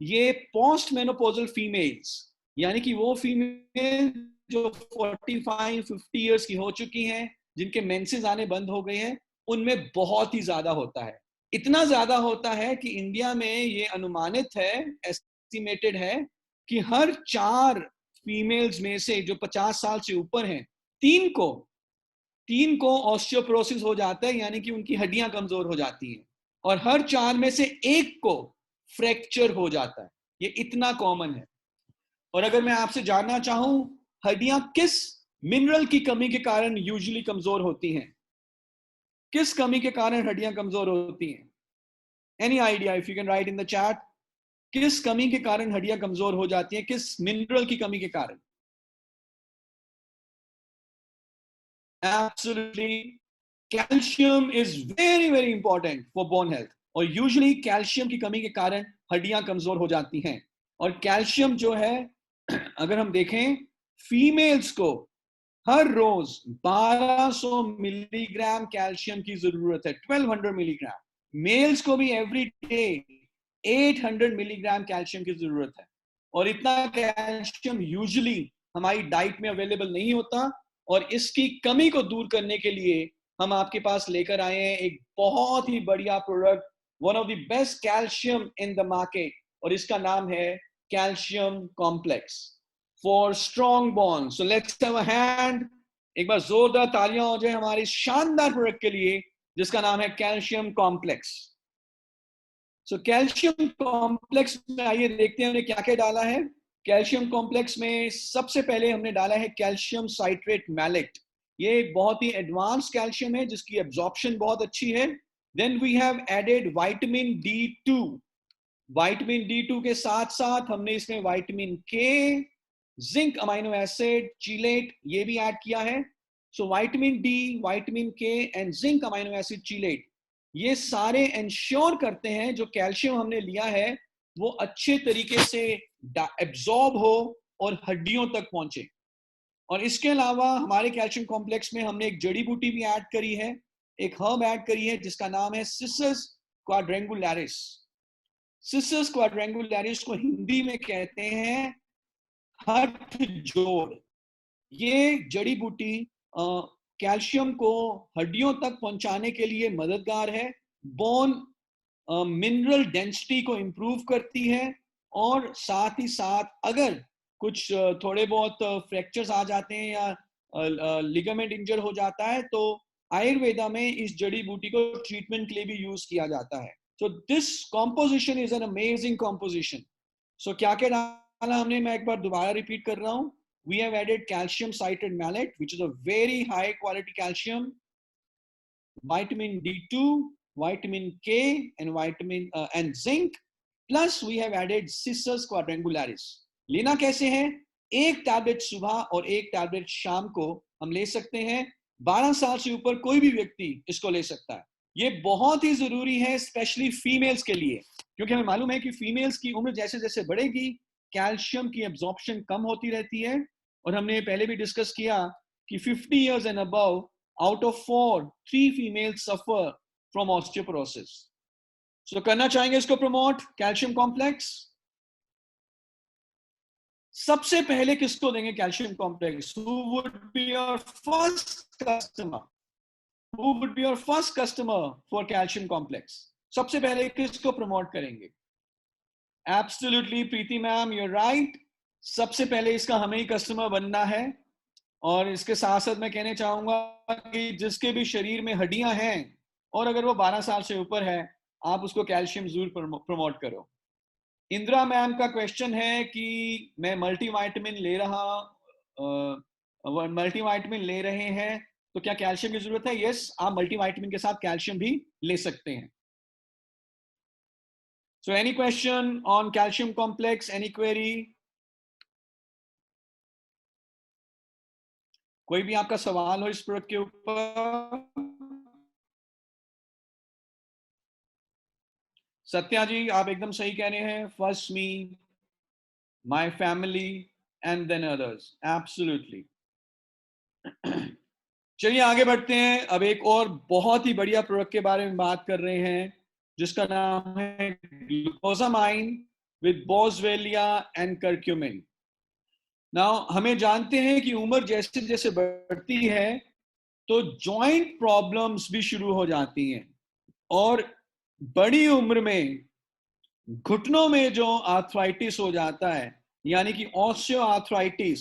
Speaker 1: ये पोस्ट मेनोपोजल फीमेल्स, यानी कि वो फीमेल जो 45-50 इयर्स की हो चुकी हैं, जिनके मेंसेस आने बंद हो गए हैं, उनमें बहुत ही ज्यादा होता है। इतना ज्यादा होता है कि इंडिया में ये अनुमानित है, एस्टिमेटेड है, कि हर 4 फीमेल्स में से जो 50 साल से ऊपर हैं, 3 को 3 को ऑस्टियोपोरोसिस हो जाता है, यानी कि उनकी हड्डियां कमजोर हो जाती हैं, और हर 4 में से 1 को फ्रैक्चर हो जाता है। ये इतना कॉमन है। और अगर मैं आपसे जानना चाहूं, हड्डियां किस मिनरल की कमी के कारण यूजुअली कमजोर होती हैं? किस कमी के कारण हड्डियां कमजोर होती हैं? Any idea? If you can write in the chat. किस कमी के कारण हड्डियां कमजोर हो जाती हैं? किस मिनरल की कमी के कारण? Absolutely, calcium is very very important for bone health, और यूजुअली कैल्शियम की कमी के कारण हड्डियां कमजोर हो जाती हैं। और कैल्शियम जो है, अगर हम देखें, फीमेल्स को हर रोज 1200 मिलीग्राम कैल्शियम की जरूरत है, 1200 मिलीग्राम। मेल्स को भी एवरी डे 800 मिलीग्राम कैल्शियम की जरूरत है। और इतना कैल्शियम यूजुअली हमारी डाइट में अवेलेबल नहीं होता, और इसकी कमी को दूर करने के लिए हम आपके पास लेकर आए हैं एक बहुत ही बढ़िया product, one of the best calcium in the market, और इसका नाम है calcium complex for strong bond. So let's have a hand, एक बार जोरदार तालियां हो जाए हमारे शानदार प्रोडक्ट के लिए, जिसका नाम है calcium complex. So calcium complex में आइए देखते हैं हमने क्या क्या डाला है। कैल्शियम कॉम्प्लेक्स में सबसे पहले हमने डाला है कैल्शियम साइट्रेट मैलेट। ये एक बहुत ही एडवांस कैल्शियम है जिसकी एब्जॉर्प्शन बहुत अच्छी है। Then we have added vitamin D2। Vitamin D2 के साथ साथ हमने इसमें विटामिन के, जिंक अमाइनो एसिड, चीलेट, ये भी ऐड किया है। सो विटामिन डी, विटामिन के एंड जिंक अमाइनो एसिड, चीलेट, ये सारे इंश्योर करते हैं जो कैल्शियम हमने लिया है वो अच्छे तरीके से एब्जॉर्ब हो और हड्डियों तक पहुंचे। और इसके अलावा हमारे कैल्शियम कॉम्प्लेक्स में हमने एक जड़ी बूटी भी ऐड करी है, एक हर्ब ऐड करी है जिसका नाम है सिसस क्वाड्रेंगुलरिस। सिसस क्वाड्रेंगुलरिस को हिंदी में कहते हैं हठ जोड़। ये जड़ी बूटी कैल्शियम को हड्डियों तक पहुंचाने के लिए मददगार है, बोन मिनरल डेंसिटी को इंप्रूव करती है, और साथ ही साथ अगर कुछ थोड़े बहुत फ्रैक्चर्स आ जाते हैं या लिगामेंट इंजर हो जाता है तो आयुर्वेदा में इस जड़ी बूटी को ट्रीटमेंट के लिए भी यूज किया जाता है। So this composition is an amazing composition. So क्या क्या डाला हमने, मैं एक बार दोबारा रिपीट कर रहा हूं। We have added calcium citrate malate, which is a very high quality calcium, vitamin D2, vitamin K, and zinc. Plus we have added Cissus quadrangularis. लेना कैसे है? एक टैबलेट सुबह और एक टैबलेट शाम को हम ले सकते हैं। 12 साल से ऊपर कोई भी व्यक्ति इसको ले सकता है। ये बहुत ही जरूरी है स्पेशली फीमेल्स के लिए, क्योंकि हमें मालूम है कि फीमेल्स की उम्र जैसे जैसे बढ़ेगी कैल्शियम की एब्जॉर्प्शन कम होती रहती है। और हमने पहले भी डिस्कस किया कि 50 years and above, out of 4, 3 females suffer from osteoporosis. So करना चाहेंगे इसको प्रमोट, कैल्शियम कॉम्प्लेक्स। सबसे पहले किसको देंगे calcium complex? Who would be your first customer? Who would be your first customer for calcium complex? सबसे पहले किसको प्रमोट करेंगे? Absolutely, Preeti ma'am, you're right. सबसे पहले इसका हमें ही कस्टमर बनना है। और इसके साथ साथ मैं कहना चाहूंगा कि जिसके भी शरीर में हड्डियां हैं और अगर वो 12 साल से ऊपर है, आप उसको कैल्शियम जरूर प्रमोट करो। इंदिरा मैम का क्वेश्चन है कि मैं मल्टीविटामिन ले रहे हैं तो क्या कैल्शियम की जरूरत है? यस, आप मल्टीविटामिन के साथ कैल्शियम भी ले सकते हैं। So any question on calcium complex, any query? कोई भी आपका सवाल हो इस प्रोडक्ट के ऊपर? सत्या जी, आप एकदम सही कह रहे हैं। First me, my family and than others. Absolutely. चलिए आगे बढ़ते हैं। अब एक और बहुत ही बढ़िया प्रोडक्ट के बारे में बात कर रहे हैं जिसका नाम है glucosamine with boswellia and curcumin. Now हमें जानते हैं कि उम्र जैसे जैसे बढ़ती है तो जॉइंट प्रॉब्लम्स भी शुरू हो जाती हैं, और बड़ी उम्र में घुटनों में जो आर्थराइटिस हो जाता है यानी कि ऑस्टियो आर्थराइटिस,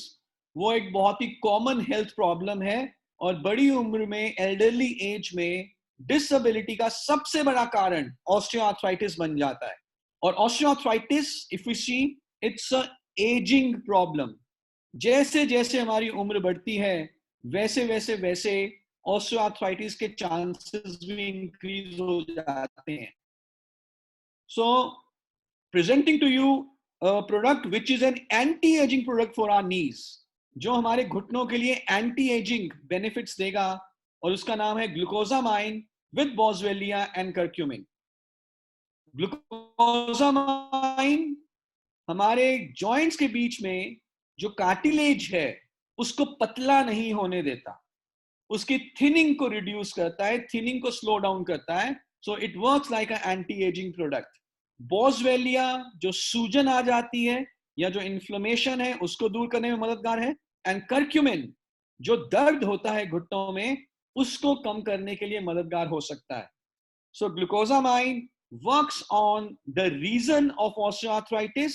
Speaker 1: वो एक बहुत ही कॉमन हेल्थ प्रॉब्लम है और बड़ी उम्र में, एल्डरली एज में डिसेबिलिटी का सबसे बड़ा कारण ऑस्टियोआर्थराइटिस बन जाता है। और osteoarthritis, if we see, it's a ageing problem. जैसे जैसे हमारी उम्र बढ़ती है वैसे वैसे वैसे ऑस्टियोआर्थराइटिस के चांसेस भी इंक्रीज हो जाते हैं। So presenting to you product which is an anti ageing product for our knees, जो हमारे घुटनों के लिए एंटी एजिंग बेनिफिट्स देगा, और उसका नाम है glucosamine with boswellia and curcumin. Glucosamine हमारे जॉइंट्स के बीच में जो कार्टिलेज है उसको पतला नहीं होने देता, उसकी थिनिंग को रिड्यूस करता है, थिनिंग को स्लो डाउन करता है। So it works like a anti ageing product. Boswellia जो सूजन आ जाती है या जो इन्फ्लेमेशन है उसको दूर करने में मददगार है, एंड कर्क्यूमिन जो दर्द होता है घुटनों में उसको कम करने के लिए मददगार हो सकता है। सो glucosamine works on the reason of osteoarthritis.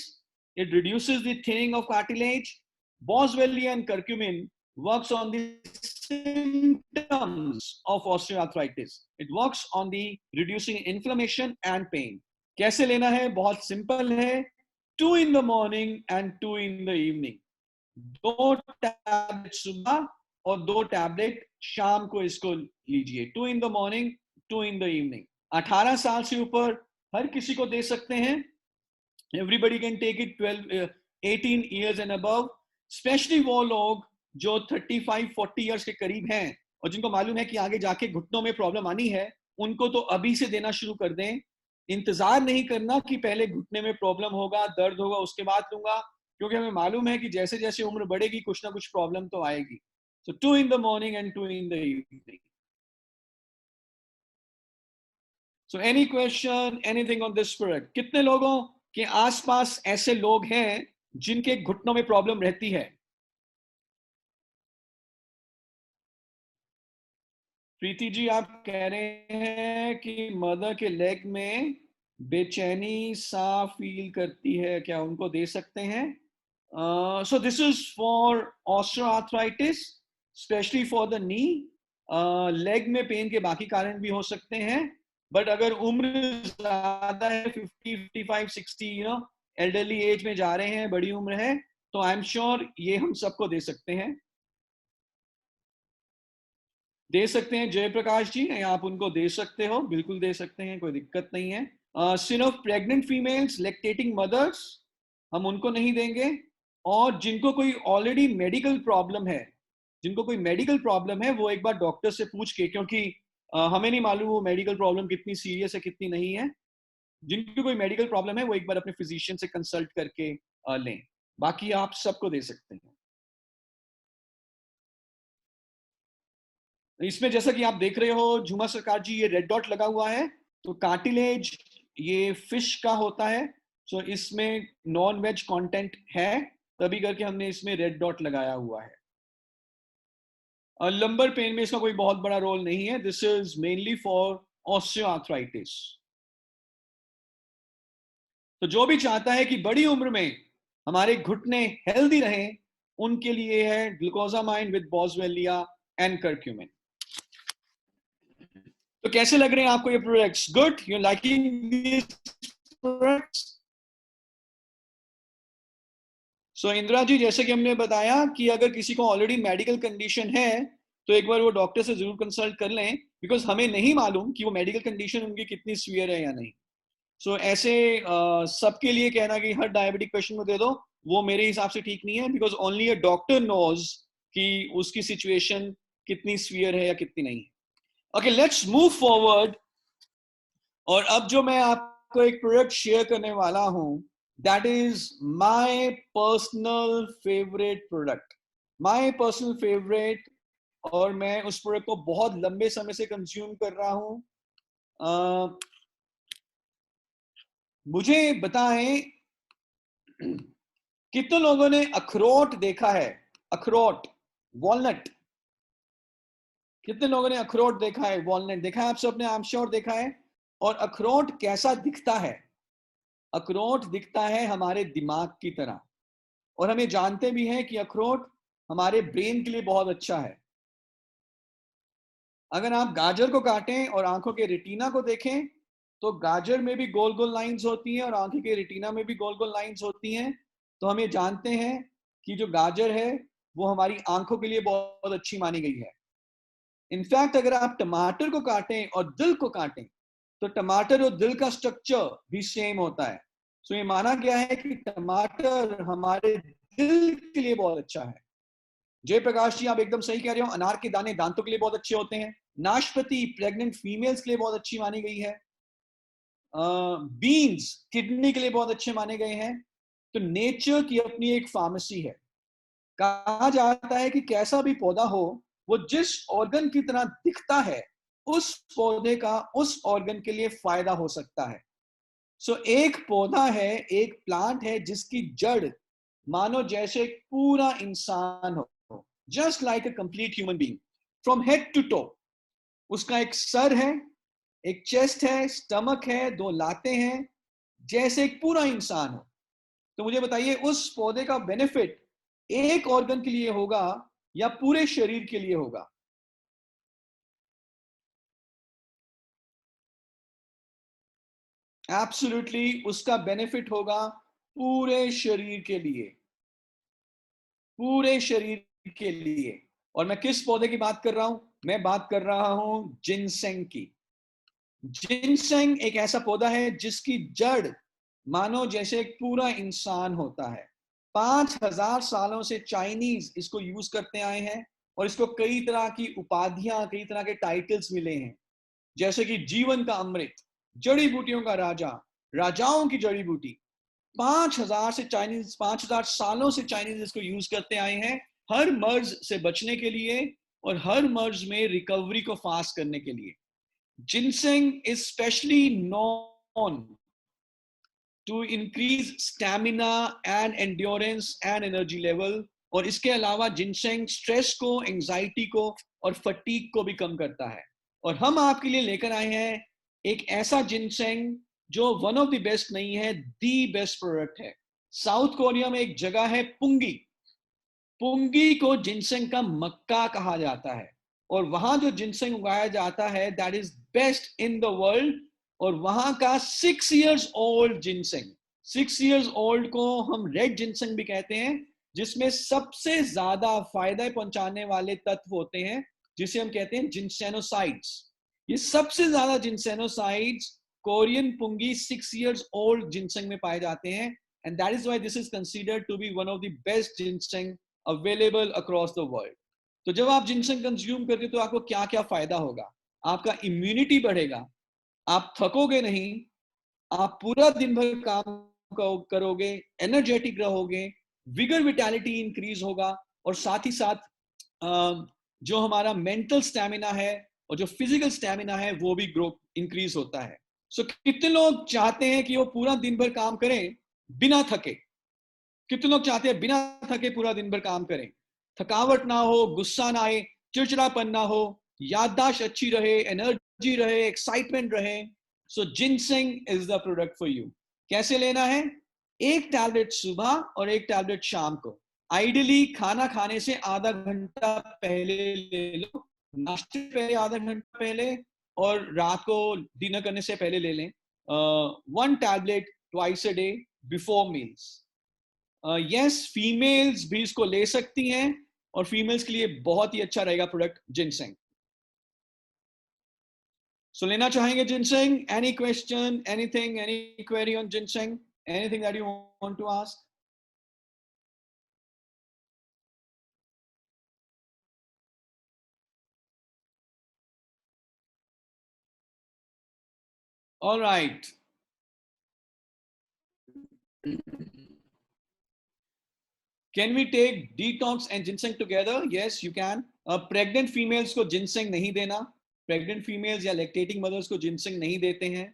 Speaker 1: It reduces the thinning of cartilage. Boswellia and curcumin works on the symptoms of osteoarthritis. It works on the reducing inflammation and pain. कैसे लेना है? बहुत सिंपल है, 2 in the morning and 2 in the evening. 2 tablet सुबह और 2 tablet शाम को इसको लीजिए। 2 in the morning, 2 in the evening. 18 साल से ऊपर हर किसी को दे सकते हैं। Everybody can take it 18 years and above, specially वो लोग जो 35-40 ईयर्स के करीब हैं और जिनको मालूम है कि आगे जाके घुटनों में प्रॉब्लम आनी है, उनको तो अभी से देना शुरू कर दें। इंतजार नहीं करना कि पहले घुटने में प्रॉब्लम होगा, दर्द होगा, उसके बाद लूंगा, क्योंकि हमें मालूम है कि जैसे जैसे उम्र बढ़ेगी कुछ ना कुछ प्रॉब्लम तो आएगी। सो 2 in the morning and 2 in the evening. So any question, anything on this product? कितने लोगों के आसपास ऐसे लोग हैं जिनके घुटनों में प्रॉब्लम रहती है? प्रीति जी, आप कह रहे हैं कि मदर के लेग में बेचैनी सा फील करती है, क्या उनको दे सकते हैं? So this is for osteoarthritis, especially for the knee. Leg में पेन के बाकी कारण भी हो सकते हैं, बट अगर उम्र ज्यादा है, 50, 55, 60, एल्डरली एज में जा रहे हैं, बड़ी उम्र है, तो आई एम श्योर ये हम सबको दे सकते हैं। दे सकते हैं जयप्रकाश जी, आप उनको दे सकते हो, बिल्कुल दे सकते हैं, कोई दिक्कत नहीं है। सिर्फ प्रेग्नेंट फीमेल्स, लैक्टेटिंग मदर्स, हम उनको नहीं देंगे। और जिनको कोई ऑलरेडी मेडिकल प्रॉब्लम है, जिनको कोई मेडिकल प्रॉब्लम है, वो एक बार डॉक्टर से पूछ के, क्योंकि हमें नहीं मालूम वो मेडिकल प्रॉब्लम कितनी सीरियस है कितनी नहीं है, जिनको कोई मेडिकल प्रॉब्लम है वो एक बार अपने फिजिशियन से कंसल्ट करके लें। बाकी आप सबको दे सकते हैं। इसमें जैसा कि आप देख रहे हो झूमा सरकार जी, ये रेड डॉट लगा हुआ है, तो कार्टिलेज ये फिश का होता है। सो इसमें नॉन वेज कंटेंट है, तभी करके हमने इसमें रेड डॉट लगाया हुआ है। लंबर पेन में इसका कोई बहुत बड़ा रोल नहीं है। This is mainly for osteoarthritis. तो जो भी चाहता है कि बड़ी उम्र में हमारे घुटने हेल्दी रहें, उनके लिए है glucosamine with boswellia and curcumin. तो कैसे लग रहे हैं आपको ये products? Good, you liking these products? So Indira ji, जैसे कि हमने बताया कि अगर किसी को ऑलरेडी मेडिकल कंडीशन है तो एक बार वो डॉक्टर से जरूर कंसल्ट कर लें, बिकॉज हमें नहीं मालूम कि वो मेडिकल कंडीशन उनकी कितनी सीवियर है या नहीं। सो ऐसे सबके लिए कहना कि हर डायबिटिक पेशेंट को दे दो, वो मेरे हिसाब से ठीक नहीं है, because only a doctor knows कि उसकी सिचुएशन कितनी सीवियर है या कितनी नहीं है। Okay, let's move forward. और अब जो मैं आपको एक प्रोडक्ट शेयर करने वाला हूं, that is my personal favourite product, my personal favourite. और मैं उस प्रोडक्ट को बहुत लंबे समय से कंज्यूम कर रहा हूं। मुझे बताएं, कितने लोगों ने अखरोट देखा है? अखरोट, वॉलनट। कितने लोगों ने अखरोट देखा है, वॉलनट देखा है? आप सबने, आई एम श्योर देखा है। और अखरोट कैसा दिखता है? अखरोट दिखता है हमारे दिमाग की तरह। और हम ये जानते भी हैं कि अखरोट हमारे ब्रेन के लिए बहुत अच्छा है। अगर आप गाजर को काटें और आंखों के रेटिना को देखें तो गाजर में भी गोल गोल लाइंस होती हैं और आंखों के रेटिना में भी गोल गोल लाइंस होती हैं। तो हम ये जानते हैं कि जो गाजर है वो हमारी आंखों के लिए बहुत अच्छी मानी गई है। इनफैक्ट अगर आप टमाटर को काटें और दिल को काटें तो टमाटर और दिल का स्ट्रक्चर भी सेम होता है। सो ये माना गया है कि टमाटर हमारे दिल के लिए बहुत अच्छा है। जयप्रकाश जी, आप एकदम सही कह रहे हो, अनार के दाने दांतों के लिए बहुत अच्छे होते हैं। नाशपाती प्रेग्नेंट फीमेल्स के लिए बहुत अच्छी मानी गई है। बीन्स किडनी के लिए बहुत अच्छे माने गए हैं। तो नेचर की अपनी एक फार्मेसी है। कहा जाता है कि कैसा भी पौधा हो वो जिस ऑर्गन की तरह दिखता है उस पौधे का उस ऑर्गन के लिए फायदा हो सकता है। सो एक पौधा है, एक प्लांट है जिसकी जड़ मानो जैसे एक पूरा इंसान हो, just like a complete human being from head to toe. उसका एक सर है, एक चेस्ट है, स्टमक है, दो लातें हैं, जैसे एक पूरा इंसान हो। तो मुझे बताइए उस पौधे का बेनिफिट एक ऑर्गन के लिए होगा या पूरे शरीर के लिए होगा? एब्सोल्युटली उसका बेनिफिट होगा पूरे शरीर के लिए, पूरे शरीर के लिए। और मैं किस पौधे की बात कर रहा हूं? मैं बात कर रहा हूं जिनसेंग की। जिनसेंग एक ऐसा पौधा है जिसकी जड़ मानो जैसे एक पूरा इंसान होता है। 5,000 सालों से चाइनीज इसको यूज करते आए हैं और इसको कई तरह की उपाधियां, कई तरह के टाइटल्स मिले हैं, जैसे कि जीवन का अमृत, जड़ी बूटियों का राजा, राजाओं की जड़ी बूटी। 5,000 सालों से चाइनीज इसको यूज करते आए हैं हर मर्ज से बचने के लिए और हर मर्ज में रिकवरी को फास्ट करने के लिए। Ginseng is specially known to increase stamina and endurance and energy level. और इसके अलावा जिनसेंग स्ट्रेस को, एंजाइटी को और फटीग को भी कम करता है। और हम आपके लिए लेकर आए हैं एक ऐसा जिनसेंग जो वन ऑफ द बेस्ट नहीं है, दी बेस्ट प्रोडक्ट है। साउथ कोरिया में एक जगह है पुंगी। पुंगी को जिनसेंग का मक्का कहा जाता है और वहां जो जिनसेंग उगाया जाता है that is best in the world. और वहां का 6 years old ginseng, 6 years old को हम रेड जिनसेंग भी कहते हैं, जिसमें सबसे ज्यादा फायदा पहुंचाने वाले तत्व होते हैं जिसे हम कहते हैं जिनसेनोसाइड्स। ये सबसे ज्यादा ginsenosides Korean Punggi 6 years old ginseng में पाए जाते हैं। And that is why this is considered to be one of the best ginseng available across the world. तो जब आप जिनसेंग कंज्यूम करते तो आपको क्या क्या फायदा होगा? आपका इम्यूनिटी बढ़ेगा, आप थकोगे नहीं, आप पूरा दिन भर काम करोगे, एनर्जेटिक रहोगे, विगर विटैलिटी इंक्रीज होगा और साथ ही साथ जो हमारा मेंटल स्टैमिना है और जो फिजिकल स्टैमिना है वो भी ग्रो इंक्रीज होता है। सो कितने लोग चाहते हैं कि वो पूरा दिन भर काम करें बिना थके? कितने लोग चाहते हैं बिना थके पूरा दिन भर काम करें, थकावट ना हो, गुस्सा ना आए, चिड़चिड़ापन ना हो, याददाश्त अच्छी रहे, एनर्जी रहे, एक्साइटमेंट रहे? So ginseng is the product for you. कैसे लेना है? एक टैबलेट सुबह और एक टैबलेट शाम को। आइडियली खाना खाने से आधा घंटा पहले ले लो, नाश्ते पहले आधा घंटा पहले, और रात को डिनर करने से पहले ले लें। 1 tablet twice a day before meals. Yes, females भी इसको ले सकती हैं और फीमेल्स के लिए बहुत ही अच्छा रहेगा प्रोडक्ट जिनसेंग। सो लेना चाहेंगे ginseng? Any question, anything, any query on ginseng, anything that you want to ask? All right, can we take detox and ginseng together? Yes you can. Pregnant females को ginseng नहीं देना। Pregnant females या lactating mothers को ginseng नहीं देते हैं।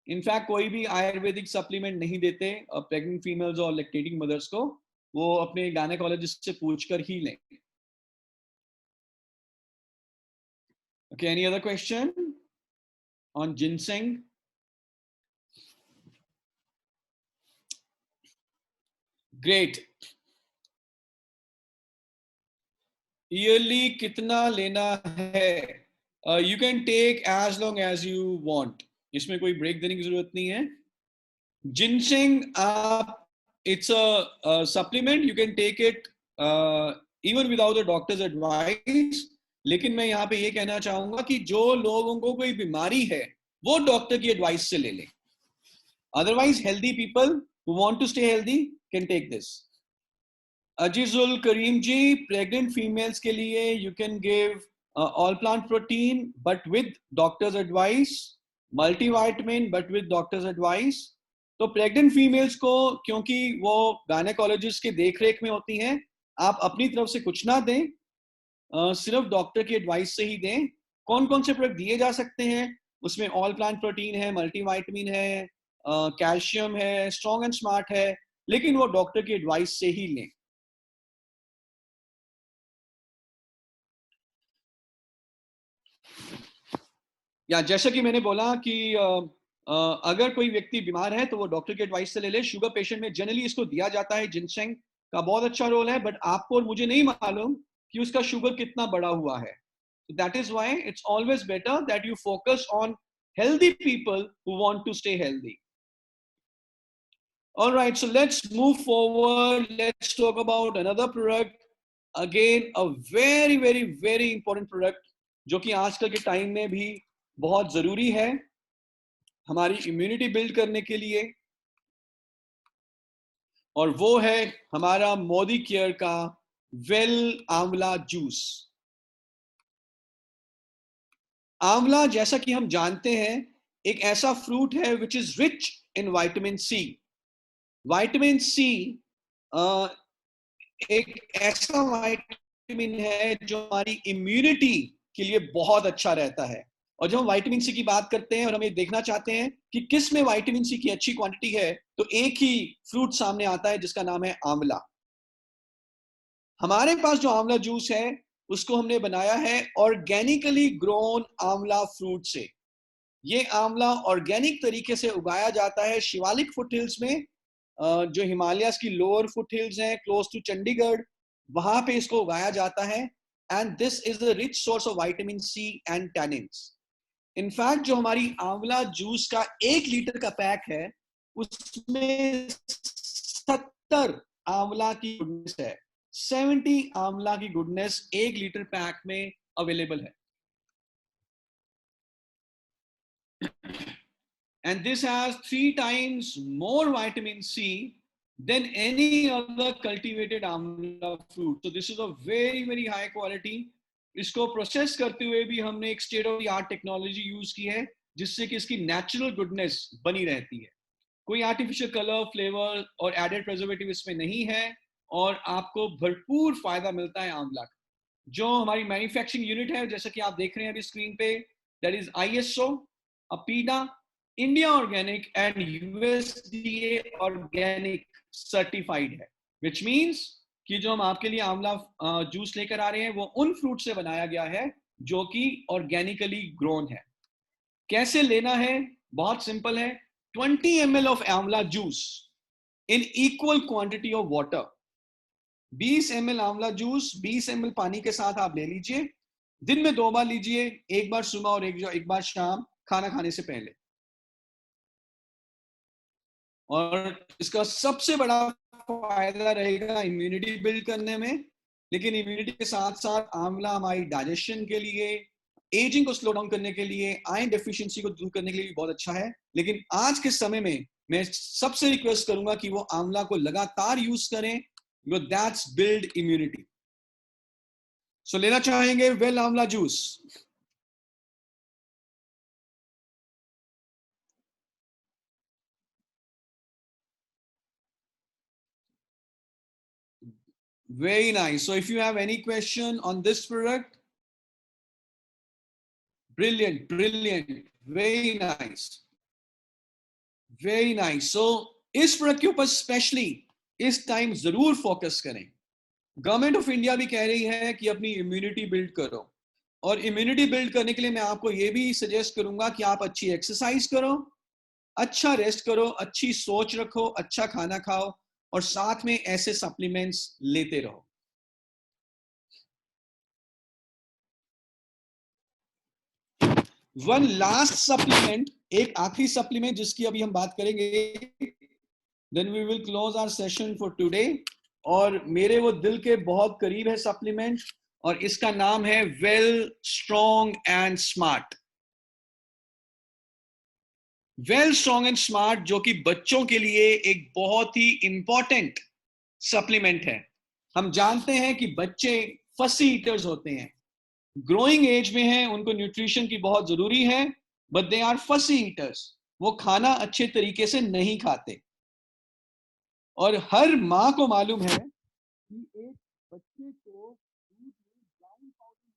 Speaker 1: In fact कोई भी आयुर्वेदिक सप्लीमेंट नहीं देते प्रेग्नेंट फीमेल्स और लैक्टेटिंग मदर्स को। वो अपने गायनेकोलॉजिस्ट से पूछकर ही लें। Okay, any other question on ginseng? Great. Yearly कितना लेना है? You can take as long as you want, इसमें कोई ब्रेक देने की जरूरत नहीं है. जिनसेंग आप, it's a supplement, you can take it even without the doctor's advice. लेकिन मैं यहाँ पे ये कहना चाहूंगा कि जो लोगों को कोई बीमारी है वो डॉक्टर की एडवाइस से ले लें. Otherwise, healthy people who want to stay healthy can take this. Ajizul Karim ji, pregnant females के लिए you can give all plant protein but with doctor's advice, multivitamin but with doctor's advice. तो pregnant females को, क्योंकि वो gynaecologist के देखरेख में होती हैं, आप अपनी तरफ से कुछ ना दें, सिर्फ डॉक्टर की एडवाइस से ही दें. कौन कौन से प्रोडक्ट दिए जा सकते हैं? उसमें ऑल प्लांट प्रोटीन है, मल्टीविटामिन है, कैल्शियम है, स्ट्रॉन्ग एंड स्मार्ट है, लेकिन वो डॉक्टर की एडवाइस से ही लें. या जैसा कि मैंने बोला कि अगर कोई व्यक्ति बीमार है तो वो डॉक्टर की एडवाइस से ले ले. शुगर पेशेंट में जनरली इसको दिया जाता है. जिनसेंग का बहुत अच्छा रोल है, बट आपको और मुझे नहीं मालूम कि उसका शुगर कितना बढ़ा हुआ है. That is why it's always better that you focus on healthy people who want to stay healthy. All right, so let's move forward. Let's talk about another product. Again, a very, very, very important product, जो कि आजकल के time में भी बहुत जरूरी है हमारी इम्यूनिटी बिल्ड करने के लिए, और वो है हमारा मोदी केयर का वेल आंवला जूस. आंवला, जैसा कि हम जानते हैं, एक ऐसा फ्रूट है which is rich in vitamin C. Vitamin C एक ऐसा विटामिन है जो हमारी इम्यूनिटी के लिए बहुत अच्छा रहता है. और जब हम विटामिन सी की बात करते हैं और हम ये देखना चाहते हैं कि किस में विटामिन सी की अच्छी क्वांटिटी है, तो एक ही फ्रूट सामने आता है जिसका नाम है आंवला. हमारे पास जो आंवला जूस है उसको हमने बनाया है ऑर्गेनिकली ग्रोन आंवला फ्रूट से. ये आंवला ऑर्गेनिक तरीके से उगाया जाता है शिवालिक फुटहिल्स में, जो हिमालयस की लोअर फुटहिल्स हैं क्लोज टू चंडीगढ़, वहां पे इसको उगाया जाता है. And this is the rich source of vitamin C and tannins. In fact जो हमारी आंवला जूस का 1 लीटर का पैक है उसमें 70 आंवला की गुडनेस है. 70 आंवला की गुडनेस 1 लीटर पैक में अवेलेबल है. And this has 3 times more vitamin C than any other cultivated amla fruit. So this is a very, very high quality. इसको प्रोसेस करते हुए भी हमने एक state of the art technology use की है जिससे कि इसकी नेचुरल गुडनेस बनी रहती है. कोई आर्टिफिशियल कलर, फ्लेवर और एडेड प्रिजर्वेटिव इसमें नहीं है, और आपको भरपूर फायदा मिलता है आंवला का. जो हमारी मैन्युफैक्चरिंग यूनिट है, जैसा कि आप देख रहे हैं अभी स्क्रीन पे, that is ISO, APEDA, India organic and USDA organic certified है. विच मीन्स कि जो हम आपके लिए आंवला जूस लेकर आ रहे हैं वो उन फ्रूट से बनाया गया है जो कि ऑर्गेनिकली ग्रोन है. कैसे लेना है? बहुत सिंपल है. 20 ml ऑफ आंवला juice in equal quantity of water. 20 ml आंवला जूस 20 ml पानी के साथ आप ले लीजिए. दिन में 2 बार लीजिए, एक बार सुबह और एक बार शाम खाना खाने से पहले. और इसका सबसे बड़ा फायदा रहेगा इम्यूनिटी बिल्ड करने में, लेकिन इम्यूनिटी के साथ साथ आंवला हमारी डाइजेशन के लिए, एजिंग को स्लो डाउन करने के लिए, आयरन डेफिशिएंसी को दूर करने के लिए भी बहुत अच्छा है. लेकिन आज के समय में मैं सबसे रिक्वेस्ट करूंगा कि वो आंवला को लगातार यूज करें, बिकॉज़ दैट्स बिल्ड इम्यूनिटी. सो लेना चाहेंगे वेल आंवला juice. Very nice. So if you have any question on this product, brilliant, brilliant, very nice, very nice. So इस प्रोडक्ट के ऊपर स्पेशली इस टाइम जरूर फोकस करें. गवर्नमेंट ऑफ इंडिया भी कह रही है कि अपनी इम्यूनिटी बिल्ड करो, और इम्यूनिटी बिल्ड करने के लिए मैं आपको ये भी सजेस्ट करूंगा कि आप अच्छी एक्सरसाइज करो, अच्छा रेस्ट करो, अच्छी सोच रखो, अच्छा खाना खाओ, और साथ में ऐसे सप्लीमेंट्स लेते रहो. वन लास्ट सप्लीमेंट, एक आखिरी सप्लीमेंट जिसकी अभी हम बात करेंगे, then we will close our session for today. और मेरे वो दिल के बहुत करीब है सप्लीमेंट, और इसका नाम है well strong and smart. Well strong and smart, जो कि बच्चों के लिए एक बहुत ही इंपॉर्टेंट सप्लीमेंट है। हम जानते हैं कि बच्चे फसी ईटर्स होते हैं, ग्रोइंग एज में हैं, उनको न्यूट्रिशन की बहुत जरूरी है, बट दे आर फसी ईटर्स। वो खाना अच्छे तरीके से नहीं खाते, और हर माँ को मालूम है कि एक बच्चे को दूध में ब्राउन पाउडर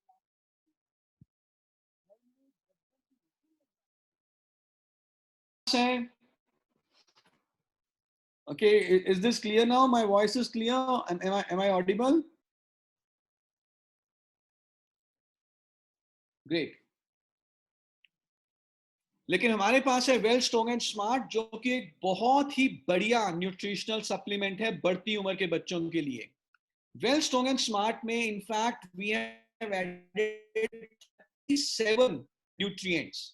Speaker 1: है। Okay, is this clear now? My voice is clear. Am I audible? Great. लेकिन हमारे पास है वेल स्ट्रॉन्ग एंड स्मार्ट, जो कि एक बहुत ही बढ़िया न्यूट्रिशनल सप्लीमेंट है बढ़ती उम्र के बच्चों के लिए। वेल स्ट्रॉन्ग एंड स्मार्ट में in fact we have added 37 nutrients.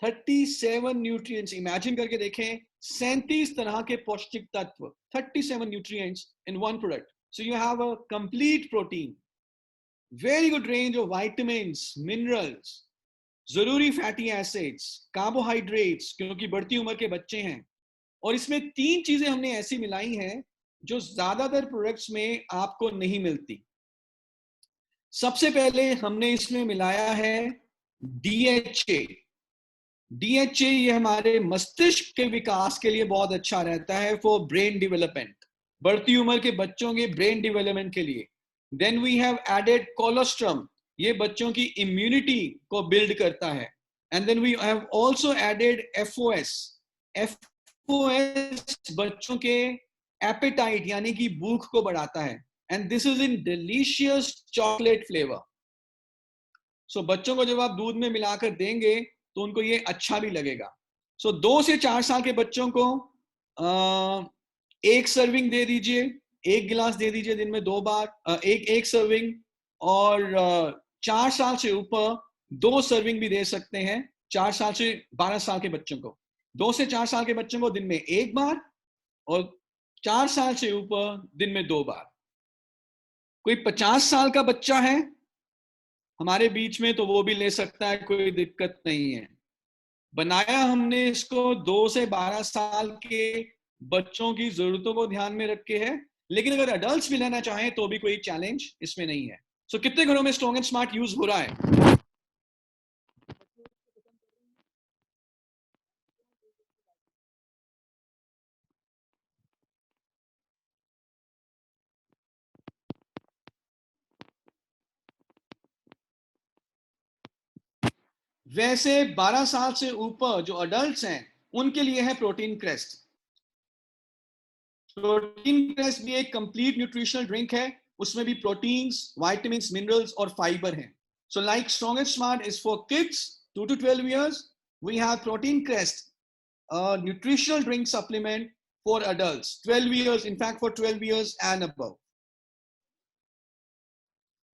Speaker 1: 37 nutrients, imagine करके देखें, 37 तरह के पौष्टिक तत्व, 37 nutrients in one product. So you have a complete protein, very good range of vitamins, minerals, जरूरी फैटी एसिड्स, कार्बोहाइड्रेट्स, क्योंकि बढ़ती उम्र के बच्चे हैं। और इसमें 3 चीजें हमने ऐसी मिलाई हैं जो ज्यादातर प्रोडक्ट्स में आपको नहीं मिलती। सबसे पहले हमने इसमें मिलाया है डीएचए। डीएचए ये हमारे मस्तिष्क के विकास के लिए बहुत अच्छा रहता है, फॉर ब्रेन डेवलपमेंट, बढ़ती उम्र के बच्चों के ब्रेन डेवलपमेंट के लिए। Then we have added colostrum, ये बच्चों की इम्यूनिटी को बिल्ड करता है। And then we have also added FOS. FOS बच्चों के एपेटाइट यानी कि भूख को बढ़ाता है, and this is in delicious chocolate flavour. So बच्चों को जब आप दूध में मिलाकर देंगे तो उनको ये अच्छा भी लगेगा। सो 2 से 4 साल के बच्चों को एक सर्विंग दे दीजिए, एक गिलास दे दीजिए दिन में 2 बार, एक सर्विंग। और 4 साल से ऊपर 2 सर्विंग भी दे सकते हैं। 4 साल से 12 साल के बच्चों को, 2 से 4 साल के बच्चों को दिन में 1 बार, और 4 साल से ऊपर दिन में 2 बार। कोई 50 साल का बच्चा है हमारे बीच में तो वो भी ले सकता है, कोई दिक्कत नहीं है। बनाया हमने इसको 2 से 12 साल के बच्चों की जरूरतों को ध्यान में रख के है, लेकिन अगर अडल्ट्स भी लेना चाहें तो भी कोई चैलेंज इसमें नहीं है। सो कितने घरों में स्ट्रॉन्ग एंड स्मार्ट यूज हो रहा है? वैसे 12 साल से ऊपर जो अडल्ट्स हैं उनके लिए है प्रोटीन क्रेस्ट। प्रोटीन क्रेस्ट भी एक कंप्लीट न्यूट्रिशनल ड्रिंक है, उसमें भी प्रोटीन्स, विटामिन्स, मिनरल्स और फाइबर हैं। So like strong and smart is for kids 2 to 12 years, we have protein crest, a nutritional drink supplement for adults 12 years, in fact for 12 years and above.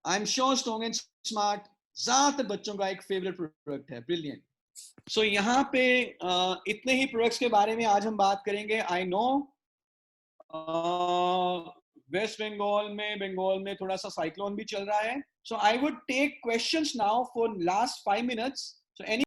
Speaker 1: I'm sure strong and smart ज्यादातर बच्चों का एक favourite product है, brilliant. सो यहाँ पे इतने ही products के बारे में आज हम बात करेंगे। आई नो वेस्ट बंगाल में थोड़ा सा साइक्लोन भी चल रहा है, so I would take questions now for last 5 minutes। So any